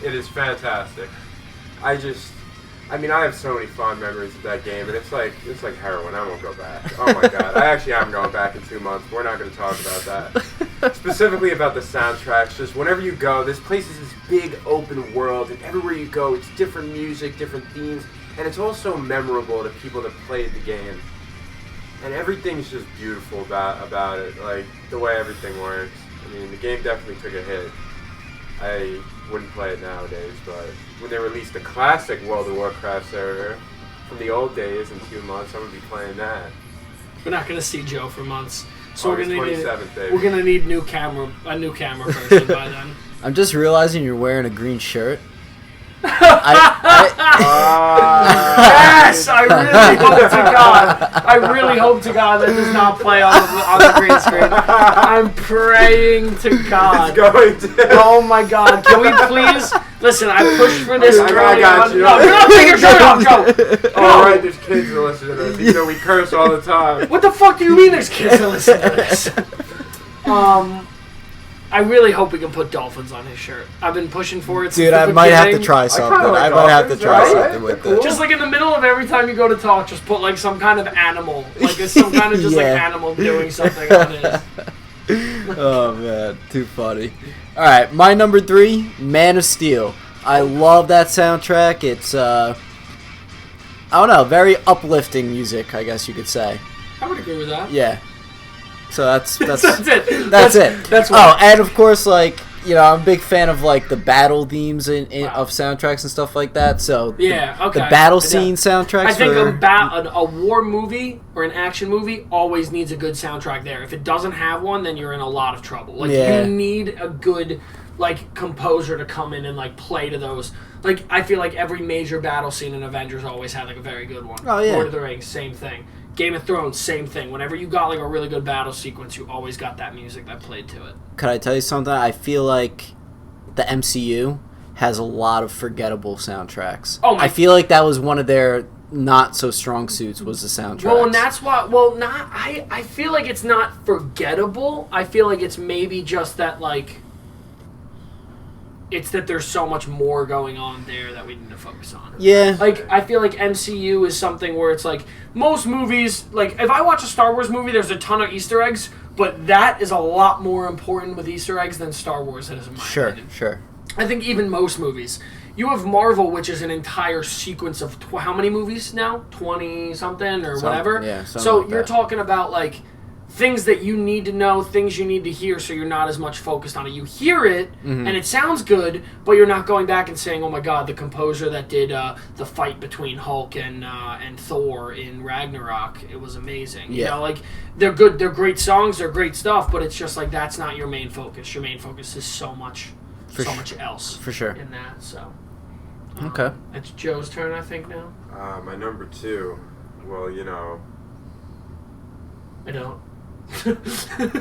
It is fantastic. I have so many fond memories of that game, and it's like heroin. I won't go back. Oh my god. I actually am going back in 2 months. We're not going to talk about that. Specifically about the soundtracks. Just whenever you go, this place is this big open world, and everywhere you go, it's different music, different themes. And it's also memorable to people that played the game. And everything's just beautiful about it, like the way everything works. I mean, the game definitely took a hit. I wouldn't play it nowadays, but when they released the classic World of Warcraft server from the old days in 2 months, I'm going to be playing that. We're not going to see Joe for months. So August 27th, baby. We're going to need a new camera person by then. I'm just realizing you're wearing a green shirt. Yes! I really hope to God that does not play on the green screen. I'm praying to God. It's going to. Oh my God. Can we please... Listen, I pushed for this early I got you. No, you're not taking your shirt off, Joe. Oh, right, there's kids that listen to this. You know, we curse all the time. What the fuck do you mean there's kids that listen to this? I really hope we can put dolphins on his shirt. I've been pushing for it since Dude, the I might have to beginning. try something. like I might have to try dolphins, something with Cool. this. Just like in the middle of every time you go to talk, just put like some kind of animal. Like it's some kind of just like Yeah. animal doing something on it. Oh man, too funny. Alright, my number 3, Man of Steel. I love that soundtrack. It's I don't know, very uplifting music, I guess you could say. I would agree with that. Yeah. So that's That's it. That's it. That's oh, and of course, like, you know, I'm a big fan of like the battle themes of soundtracks and stuff like that. So yeah, okay. the battle scene soundtracks. I think a war movie or an action movie always needs a good soundtrack there. If it doesn't have one, then you're in a lot of trouble. Like you need a good like composer to come in and like play to those. Like I feel like every major battle scene in Avengers always had like a very good one. Oh yeah. Lord of the Rings, same thing. Game of Thrones, same thing. Whenever you got like a really good battle sequence, you always got that music that played to it. Could I tell you something? I feel like the MCU has a lot of forgettable soundtracks. Oh my! I feel like that was one of their not so strong suits was the soundtracks. Well, and that's why. Well, not. I feel like it's not forgettable. I feel like it's maybe just that like. It's that there's so much more going on there that we need to focus on. Yeah. Like, I feel like MCU is something where it's like, most movies, like, if I watch a Star Wars movie, there's a ton of Easter eggs, but that is a lot more important with Easter eggs than Star Wars is, in my opinion. Sure. I think even most movies. You have Marvel, which is an entire sequence of, how many movies now? 20-something or whatever? Yeah, so like you're that. talking about, like, things that you need to know, things you need to hear, so you're not as much focused on it. You hear it, and it sounds good, but you're not going back and saying, "Oh my God, the composer that did the fight between Hulk and Thor in Ragnarok, it was amazing." You know, like they're good, they're great songs, they're great stuff, but it's just like that's not your main focus. Your main focus is so much else for sure in that. So okay, it's Joe's turn, I think now. My number 2. Well, you know. I don't.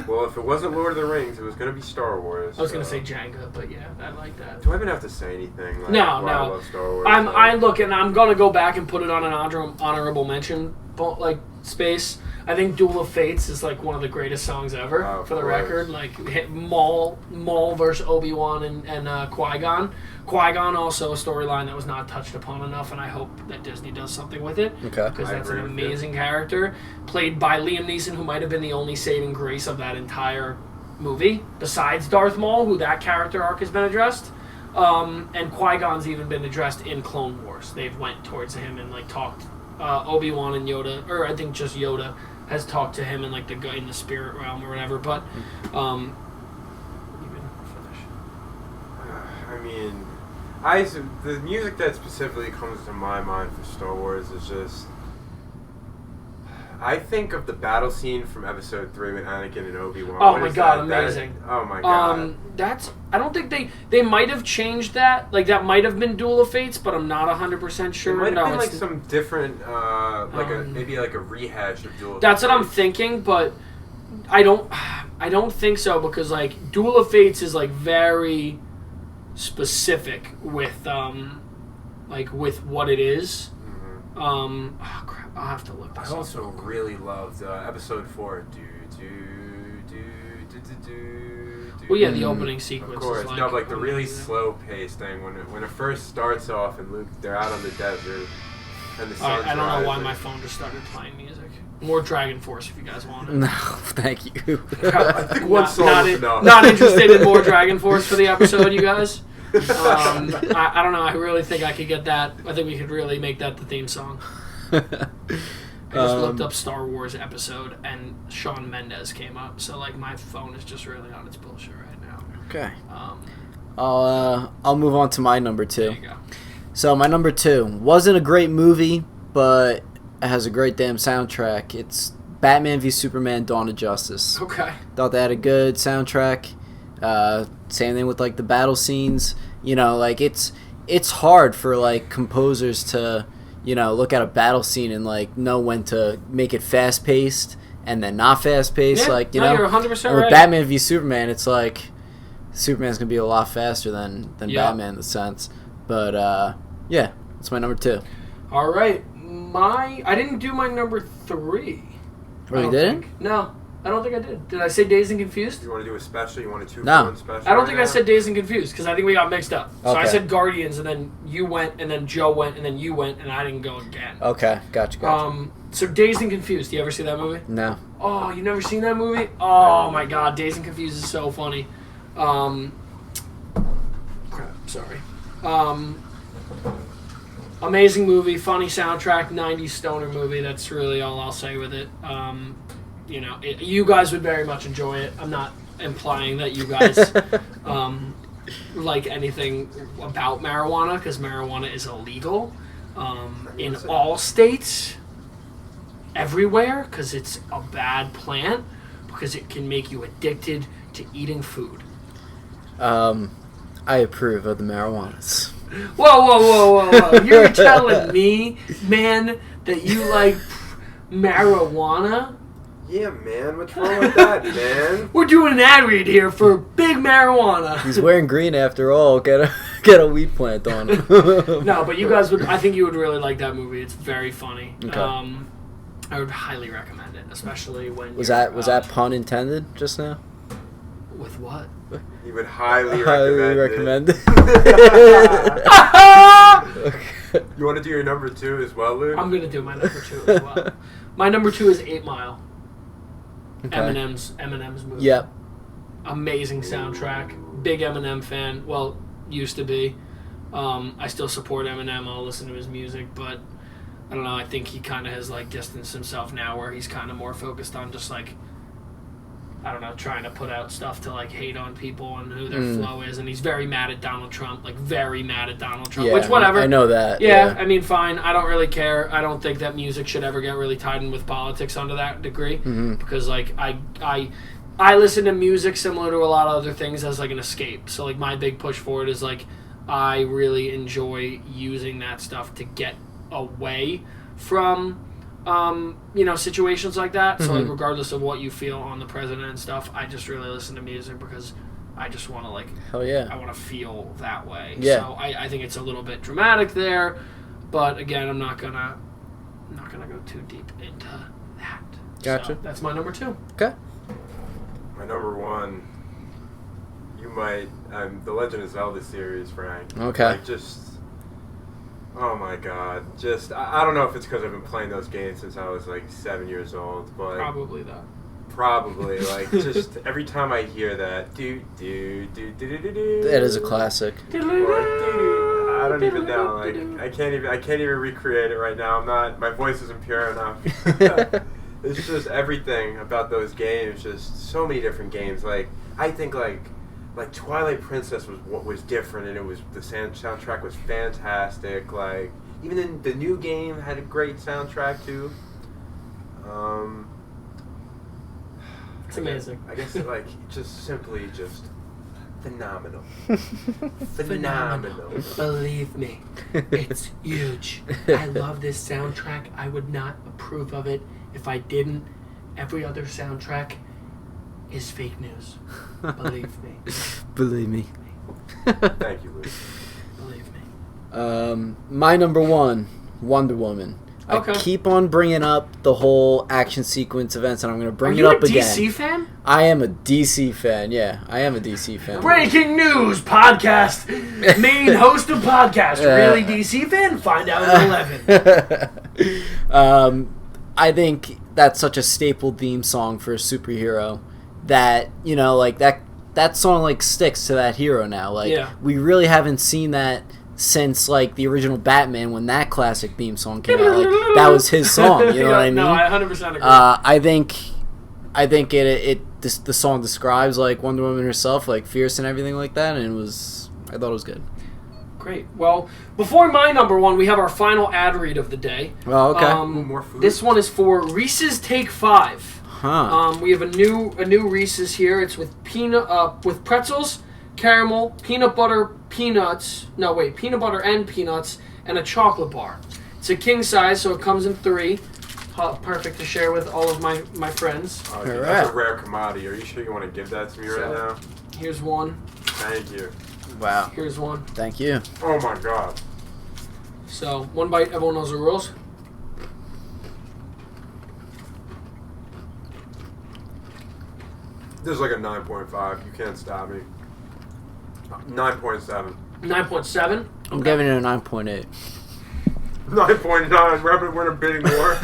Well, if it wasn't Lord of the Rings, it was going to be Star Wars. I was going to say Jenga, but yeah, I like that. Do I even have to say anything? Like, No. I love Star Wars. I'm going to go back and put it on an honorable mention. space. I think Duel of Fates is like one of the greatest songs ever, for the record. Like Maul versus Obi-Wan and Qui-Gon. Qui-Gon also a storyline that was not touched upon enough, and I hope that Disney does something with it. Okay. Because that's an amazing character. Played by Liam Neeson, who might have been the only saving grace of that entire movie, besides Darth Maul, who that character arc has been addressed. And Qui-Gon's even been addressed in Clone Wars. They've went towards him and like talked. Obi-Wan and Yoda, or I think just Yoda, has talked to him in like in the spirit realm or whatever. But you can finish. I mean, the music that specifically comes to my mind for Star Wars is just. I think of the battle scene from Episode 3 with Anakin and Obi-Wan. Oh my god, amazing! Oh my god. I don't think they might have changed that. Like that might have been Duel of Fates, but I'm not 100% sure. It might have been like some different, maybe like a rehash of Duel of Fates. That's what I'm thinking, but I don't think so because like Duel of Fates is like very specific with with what it is. Oh crap! I'll have to look this up. I also really loved Episode 4. Well, yeah, the opening sequence. Of course, is like the really slow paced thing when it first starts off and Luke they're out on the desert and the sun's I don't know why rising. my phone just started playing music. More Dragon Force if you guys want it. No, thank you. I think one song is enough. Not interested in more Dragon Force for the episode, you guys. I don't know. I really think I could get that. I think we could really make that the theme song. I just looked up Star Wars episode and Shawn Mendes came up. So like my phone is just really on its bullshit right now. Okay. I'll move on to my number 2. There you go. So my number 2 wasn't a great movie, but it has a great damn soundtrack. It's Batman v Superman: Dawn of Justice. Okay. Thought they had a good soundtrack. Same thing with like the battle scenes. You know, like it's hard for like composers to, you know, look at a battle scene and like know when to make it fast paced and then not fast paced. Yeah, like you know, you're 100% and with right. Batman v Superman, it's like Superman's gonna be a lot faster than Batman in the sense. But yeah, that's my number 2. All right, I didn't do my number 3. Oh, you didn't? No, I don't think I did. Did I say Dazed and Confused? You want to do a special? You want a 2-for-1 No. special? I don't think I said Dazed and Confused because I think we got mixed up. So I Okay. said Guardians, and then you went, and then Joe went, and then you went, and I didn't go again. Okay, gotcha. So Dazed and Confused. Do you ever see that movie? No. Oh, you never seen that movie? Oh my God, Dazed and Confused is so funny. Crap, sorry. Amazing movie, funny soundtrack, 90s stoner movie. That's really all I'll say with it. You know, you guys would very much enjoy it. I'm not implying that you guys like anything about marijuana because marijuana is illegal in all states, everywhere, because it's a bad plant, because it can make you addicted to eating food. I approve of the marijuanas. Whoa. You're telling me, man, that you like marijuana? Yeah, man. What's wrong with that, man? We're doing an ad read here for big marijuana. He's wearing green after all. Get a weed plant on him. No, but you guys would. I think you would really like that movie. It's very funny. Okay. I would highly recommend it, especially when. Was that pun intended just now? With what? You would highly recommend it. Okay. You want to do your number 2 as well, Luke? I'm gonna do my number 2 as well. My number 2 is 8 Mile. Okay. Eminem's movie. Yep. Amazing soundtrack. Big Eminem fan. Well, used to be. I still support Eminem. I'll listen to his music, but I don't know. I think he kind of has like distanced himself now, where he's kind of more focused on just like, I don't know, trying to put out stuff to like hate on people and who their flow is, and he's very mad at Donald Trump, like very mad at Donald Trump. Yeah, which whatever. I know that. Yeah, I mean, fine. I don't really care. I don't think that music should ever get really tied in with politics onto that degree, because like I listen to music similar to a lot of other things as like an escape. So like my big push for it is like I really enjoy using that stuff to get away from situations like that. So like regardless of what you feel on the president and stuff, I just really listen to music because I just want to like, hell yeah, I want to feel that way. Yeah. So I think it's a little bit dramatic there, but again, I'm not gonna I'm not gonna go too deep into that. Gotcha. So that's my number 2. Okay. My number 1. You might. The Legend of Zelda series, Frank. Okay. Like, just. Oh my god. Just. I don't know if it's because I've been playing those games since I was like 7 years old, but. Probably that. Probably. Like, just every time I hear that. Do. That is a classic. I don't even know. Like, I can't even recreate it right now. My voice isn't pure enough. It's just everything about those games. Just so many different games. Like, I think like Twilight Princess was different, and the soundtrack was fantastic. Like, even in the new game had a great soundtrack too. It's amazing. I guess like simply phenomenal. Phenomenal. Believe me, it's huge. I love this soundtrack. I would not approve of it if I didn't. Every other soundtrack is fake news. Believe me. Believe me. Thank you, Luke. Believe me. My number 1, Wonder Woman. Okay. I keep on bringing up the whole action sequence events, and I'm going to bring it up again. Are you a DC fan? I am a DC fan, yeah. I am a DC fan. Breaking news podcast. Main host of podcast. Really DC fan? Find out at 11. I think that's such a staple theme song for a superhero that, you know, like that song like sticks to that hero now. Like, we really haven't seen that since like the original Batman, when that classic theme song came out. Like, that was his song, you know what I mean? No, I 100% agree. I think the song describes like Wonder Woman herself, like fierce and everything like that, and I thought it was good. Great. Well, before my number 1, we have our final ad read of the day. Oh, okay. More food. This one is for Reese's Take 5. Huh. We have a new Reese's here. It's with with pretzels, caramel, peanut butter and peanuts, and a chocolate bar. It's a king size, so it comes in 3. Perfect to share with all of my friends. Oh, dude, that's a rare commodity. Are you sure you want to give that to me right now? Here's one. Thank you. Wow. Here's one. Thank you. Oh my god. So, 1 bite, everyone knows the rules. This is like a 9.5. You can't stop me. 9.7. 9.7? I'm giving it a 9.8. 9.9. We're in a bidding war.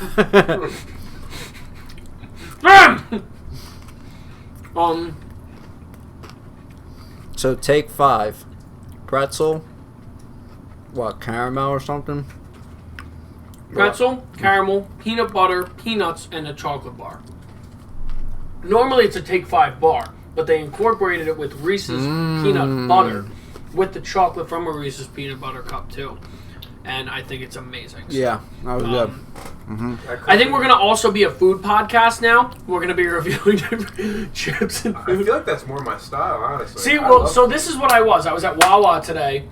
So take 5. Pretzel. What, caramel or something? Pretzel, caramel, peanut butter, peanuts, and a chocolate bar. Normally it's a Take 5 bar, but they incorporated it with Reese's peanut butter with the chocolate from a Reese's peanut butter cup too. And I think it's amazing. So, yeah, that was good. I think we're going to also be a food podcast now. We're going to be reviewing different chips and food. I feel like that's more my style, honestly. See, well, so this is what I was. I was at Wawa today,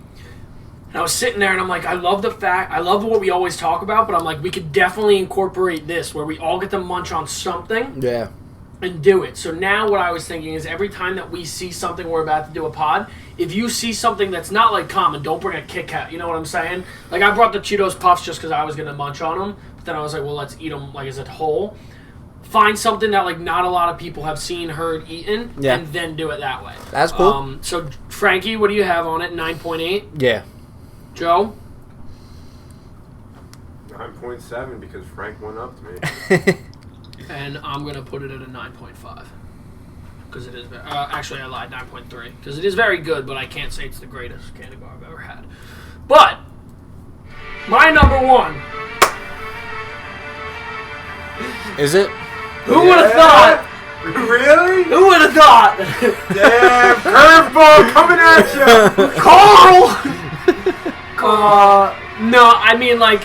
and I was sitting there, and I'm like, I love what we always talk about, but I'm like, we could definitely incorporate this, where we all get to munch on something. Yeah. And do it. So now what I was thinking is every time that we see something we're about to do a pod, if you see something that's not like common, don't bring a Kit Kat. You know what I'm saying? Like I brought the Cheetos Puffs just because I was going to munch on them. But then I was like, well, let's eat them like as a whole. Find something that like not a lot of people have seen, heard, eaten, and then do it that way. That's cool. So Frankie, what do you have on it? 9.8? Yeah. Joe? 9.7 because Frank went up to me. And I'm going to put it at a 9.5. Because it is... actually, I lied, 9.3. Because it is very good, but I can't say it's the greatest candy bar I've ever had. But, my number 1. Is it? Who would have thought? Really? Who would have thought? Damn, curveball coming at you! Carl! No, I mean, like...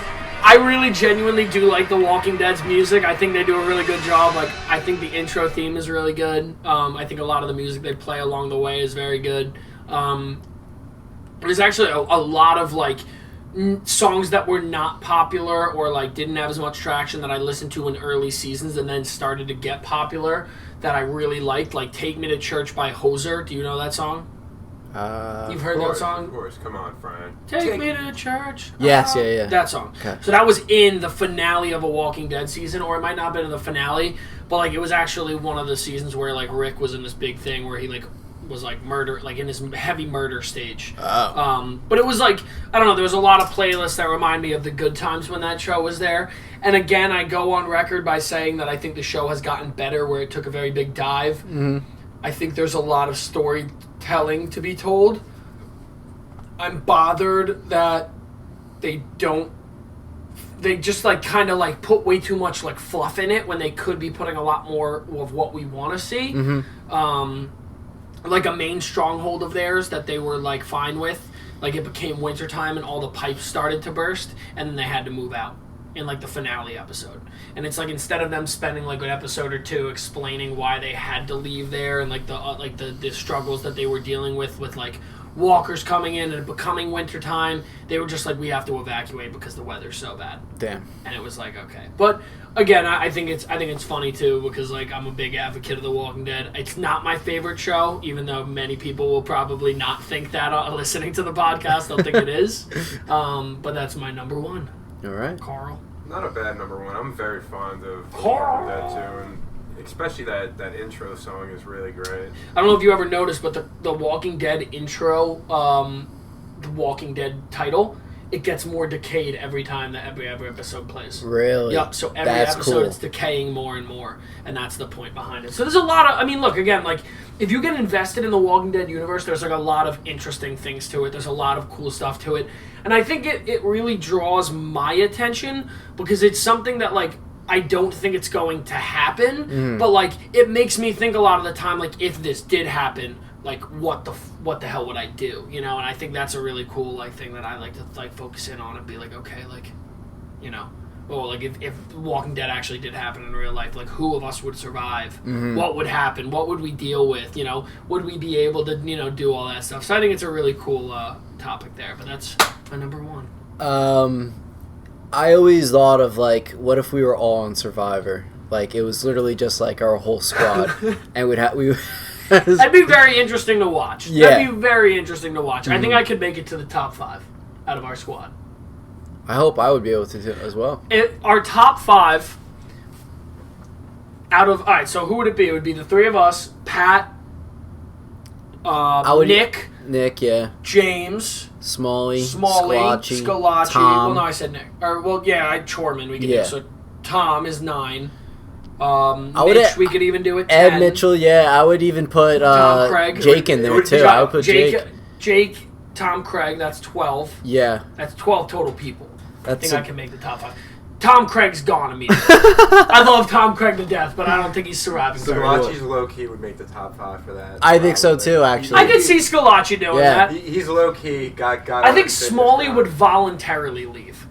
I really genuinely do like The Walking Dead's music. I think they do a really good job. Like, I think the intro theme is really good. I think a lot of the music they play along the way is very good. There's actually a lot of, like, songs that were not popular or, like, didn't have as much traction that I listened to in early seasons and then started to get popular that I really liked. Like, Take Me to Church by Hoser. Do you know that song? You've heard that song? Of course, come on, Brian. Take me to church. Yes, yeah. That song. Okay. So that was in the finale of a Walking Dead season, or it might not have been in the finale, but like it was actually one of the seasons where like Rick was in this big thing where he like was like murder, like in his heavy murder stage. Oh. But it was like, I don't know, there was a lot of playlists that remind me of the good times when that show was there. And again, I go on record by saying that I think the show has gotten better where it took a very big dive. Mm-hmm. I think there's a lot of storytelling to be told. I'm bothered that they just like kind of like put way too much like fluff in it when they could be putting a lot more of what we want to see. Mm-hmm. Like a main stronghold of theirs that they were like fine with. Like it became wintertime and all the pipes started to burst and then they had to move out in like the finale episode. And it's like instead of them spending like an episode or two explaining why they had to leave there and like the struggles that they were dealing with like walkers coming in and it becoming wintertime, they were just like, we have to evacuate because the weather's so bad. Damn. And it was like, okay. But again, I think it's funny too because like I'm a big advocate of The Walking Dead. It's not my favorite show, even though many people will probably not think that listening to the podcast. They'll think it is. But that's my number one. All right. Carl. Not a bad number one. I'm very fond of Carl. that too, and especially that intro song is really great. I don't know if you ever noticed, but the Walking Dead intro, the Walking Dead title, it gets more decayed every time that every episode plays. Really? Yep. So every That's episode cool. it's decaying more and more, and that's the point behind it. So there's a lot of, I mean, look again, like if you get invested in the Walking Dead universe, there's like a lot of interesting things to it. There's a lot of cool stuff to it, and I think it really draws my attention because it's something that like I don't think it's going to happen, but like it makes me think a lot of the time, like if this did happen, like what the hell would I do, you know? And I think that's a really cool like thing that I like to like focus in on and be like, okay, like, you know, well, like if Walking Dead actually did happen in real life, like who of us would survive? What would happen? What would we deal with? You know, would we be able to, you know, do all that stuff? So I think it's a really cool topic there. But that's my number one. I always thought of like, what if we were all on Survivor? Like it was literally just like our whole squad, and That'd be very interesting to watch. Yeah. That'd be very interesting to watch. I think I could make it to the top 5 out of our squad. I hope I would be able to do it as well. Our top 5 out of... All right, so who would it be? It would be the 3 of us, Pat, Nick, yeah. James... Smalley, Scalacci. Tom. Well, no, I said Nick. Or, well, yeah, Chorman we could do. So Tom is 9. Mitch, we could even do it 10. Ed Mitchell, yeah. I would even put Tom Craig. Jake in there, too. I would put Jake, Tom Craig, that's 12. Yeah. That's 12 total people. I think I can make the top 5. Tom Craig's gone immediately. I love Tom Craig to death, but I don't think he's surviving. Scalacci's low-key would make the top 5 for that. I think so, too, actually. I could see Scalacci doing that. He's low-key got I think Smalley would voluntarily leave.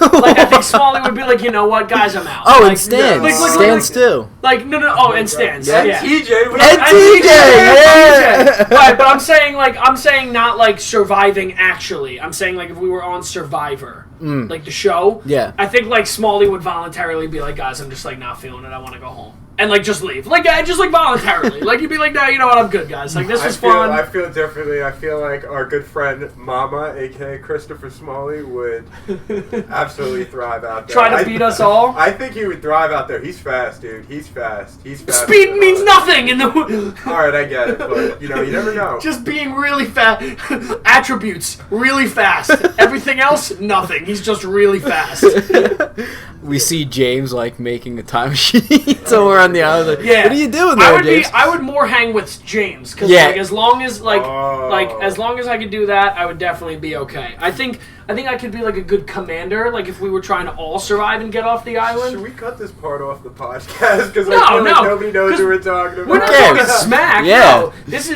Like, I think Smalley would be like, you know what, guys, I'm out. Oh, like, and Stans. Stans too. Like, no, and Stans. Yeah. Yeah. TJ. And TJ, yeah. Right, but I'm saying not like surviving actually. I'm saying like if we were on Survivor, like the show. Yeah. I think like Smalley would voluntarily be like, guys, I'm just like not feeling it. I want to go home. And like just leave, like just like voluntarily, like you'd be like, no, you know what, I'm good, guys. Like this was fun. I feel differently. I feel like our good friend Mama, aka Christopher Smalley, would absolutely thrive out there. Try to beat us all. I think he would thrive out there. He's fast, dude. He's fast. Speed means nothing in the. All right, I get it, but you know, you never know. Just being really fast. Attributes, really fast. Everything else, nothing. He's just really fast. We see James like making a time machine somewhere on the island. Like, yeah. What are you doing there, James? I would more hang with James because like as long as as long as I could do that, I would definitely be okay. I think I could be like a good commander. Like if we were trying to all survive and get off the island. Should we cut this part off the podcast? Because nobody knows what we're talking about. We're not talking smack. Yeah. No, this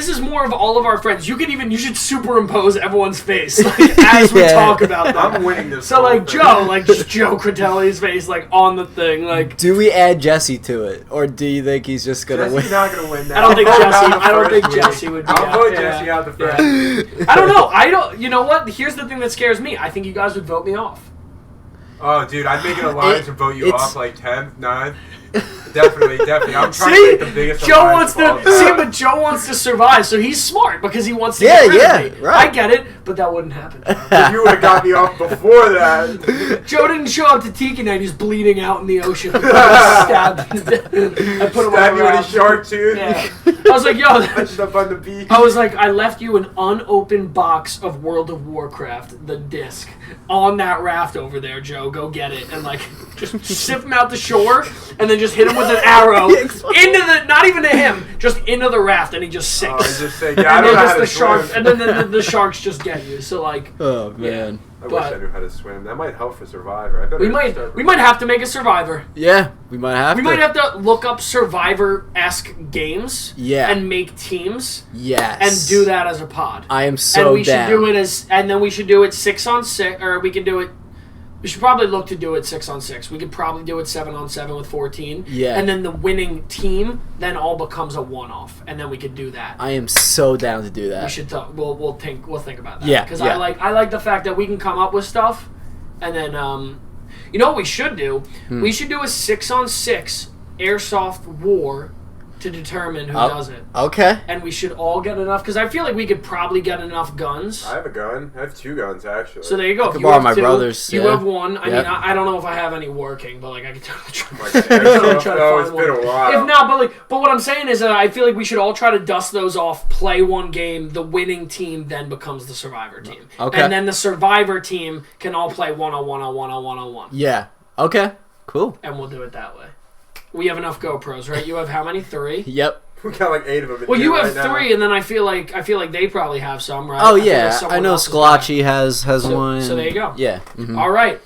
is more of all of our friends. You should superimpose everyone's face like, as we talk about them. I'm winning this. So like Joe, like just Joe Critelli's face like on the thing. Like, do we add Jesse to it, or do you think he's just gonna win? Jesse's not gonna win that. I don't think Jesse would. I'll vote Jesse out the first. I don't know. You know what? Here's the thing that scares me. I think you guys would vote me off. Oh, dude, I'd make an alliance and vote you off like 10, 9. Definitely. I'm trying to make the biggest Joe wants but Joe wants to survive, so he's smart because he wants to get rid of me. Right. I get it, but that wouldn't happen. If you would have got me off before that. Joe didn't show up to Tiki Night. He's bleeding out in the ocean. Stabbed. I put him Stabbed you with a shark tooth. Yeah. I was like, yo. Up on the beach. I was like, I left you an unopened box of World of Warcraft, the disc, on that raft over there, Joe. Go get it. And like, just ship him out the shore, and then just hit him with an arrow into the, not even to him, just into the raft, and he just sinks. Oh, just say, I don't know how to swim. And then the sharks just get you. So like, oh man. Yeah. I wish I knew how to swim. That might help for Survivor. We might have to make a Survivor. Yeah, we might have to. We might have to look up Survivor-esque games. Yeah. And make teams. Yes. And do that as a pod. I am so and we down. should do it and then we should do it 6-on-6, or we can do it. We should probably look to do it 6-on-6. We could probably do it 7-on-7 with 14. Yeah. And then the winning team then all becomes a one-off, and then we could do that. I am so down to do that. We should talk. We'll think about that. Yeah. Because yeah. I like the fact that we can come up with stuff, and then you know what we should do? We should do a 6-on-6 airsoft war to determine who does it. Okay. And we should all get enough, because I feel like we could probably get enough guns. I have a gun. I have 2 guns, actually. So there you go. I could borrow my brother's. You have 1. I Yep. mean, I don't know if I have any working, but like I could totally try. It's been a while. If not, but what I'm saying is that I feel like we should all try to dust those off, play one game, the winning team then becomes the Survivor team. Okay. And then the Survivor team can all play 1-on-1-on-1-on-1-on-1. Yeah. Okay. Cool. And we'll do it that way. We have enough GoPros, right? You have how many? 3? Yep. We got like 8 of them. Well, you have right 3, now. and then I feel like they probably have some, right? Oh yeah, I know Scalacci has one. So there you go. Yeah. Mm-hmm. All right.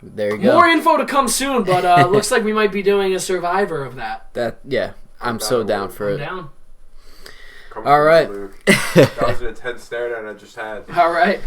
There you go. More info to come soon, but looks like we might be doing a Survivor of that. I'm so down for it. Down. All right. That was an intense stare down I just had. All right.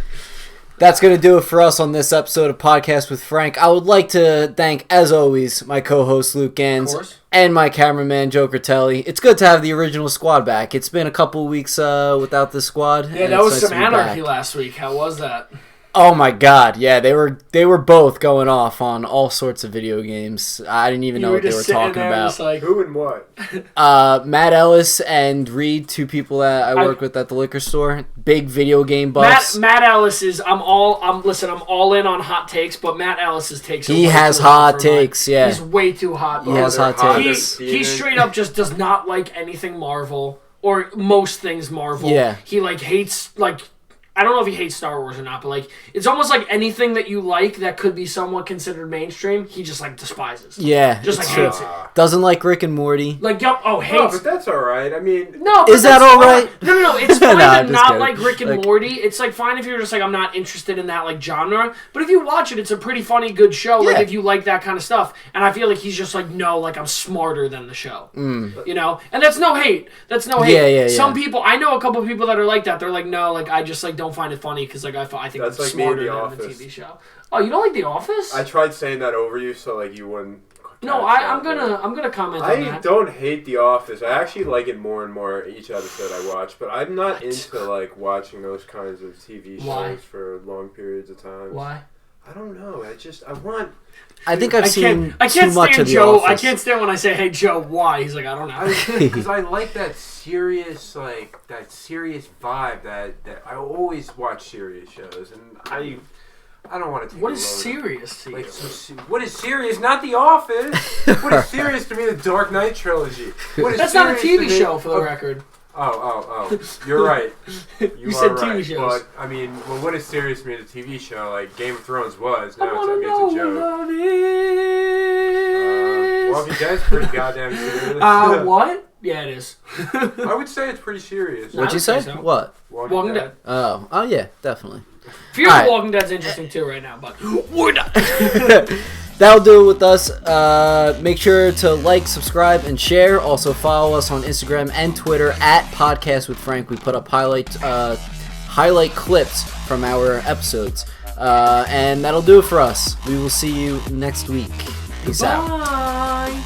That's going to do it for us on this episode of Podcast with Frank. I would like to thank, as always, my co-host Luke Ganz and my cameraman Joe Critelli. It's good to have the original squad back. It's been a couple weeks without the squad. Yeah, that was some anarchy last week. How was that? Oh my god, yeah, they were both going off on all sorts of video games. I didn't even know what they were talking about. Like, who and what? Matt Ellis and Reed, 2 people that I work with at the liquor store. Big video game buffs. Matt Ellis is I'm all in on hot takes, but Matt Ellis's takes. He has hot takes, yeah. He's way too hot. He has hot takes. He straight up just does not like anything Marvel or most things Marvel. Yeah. He like hates like. I don't know if he hates Star Wars or not, but like it's almost like anything that you like that could be somewhat considered mainstream, he just like despises. Yeah, just like hates it. Doesn't like Rick and Morty. Like hates. Oh, but that's all right. I mean, no, is that all right? No. It's fine to not kidding. like Rick and Morty. It's like fine if you're just like I'm not interested in that like genre. But if you watch it, it's a pretty funny, good show. Yeah. Like if you like that kind of stuff. And I feel like he's just like no, like I'm smarter than the show. You know, and that's no hate. That's no hate. Yeah. Some people, I know a couple of people that are like that. They're like no, like I just like don't find it funny because like I think that's I'm like smarter me in than The the Office. TV show. Oh, you don't like The Office? I tried saying that over you so like you wouldn't. No, I'm gonna comment on that. I don't hate The Office. I actually like it more and more each episode I watch, but I'm not into like watching those kinds of TV shows for long periods of time. Why? I don't know. I want. I think I've seen I can't too much stand of The Joe. Office. I can't stand when I say, "Hey Joe, why?" He's like, "I don't know." Because I like that serious vibe that I always watch serious shows, and I don't want to take. What is serious to you? What is serious? Not The Office. What is serious to me? The Dark Knight trilogy. That's not a TV show, for the record. Oh. You're right. You said right. TV shows. But, I mean, what is serious to me, the TV show, like Game of Thrones was. I Now wanna it's a joke. love it. Walking Dead's pretty goddamn serious. What? Yeah, it is. I would say it's pretty serious. What'd you say? So. What? Walking Dead. Oh yeah, definitely. Fear of Walking Dead's interesting too right now, but we're not. That'll do it with us. Make sure to like, subscribe, and share. Also follow us on Instagram and Twitter at Podcast with Frank. We put up highlight clips from our episodes. And that'll do it for us. We will see you next week. Peace out. Bye.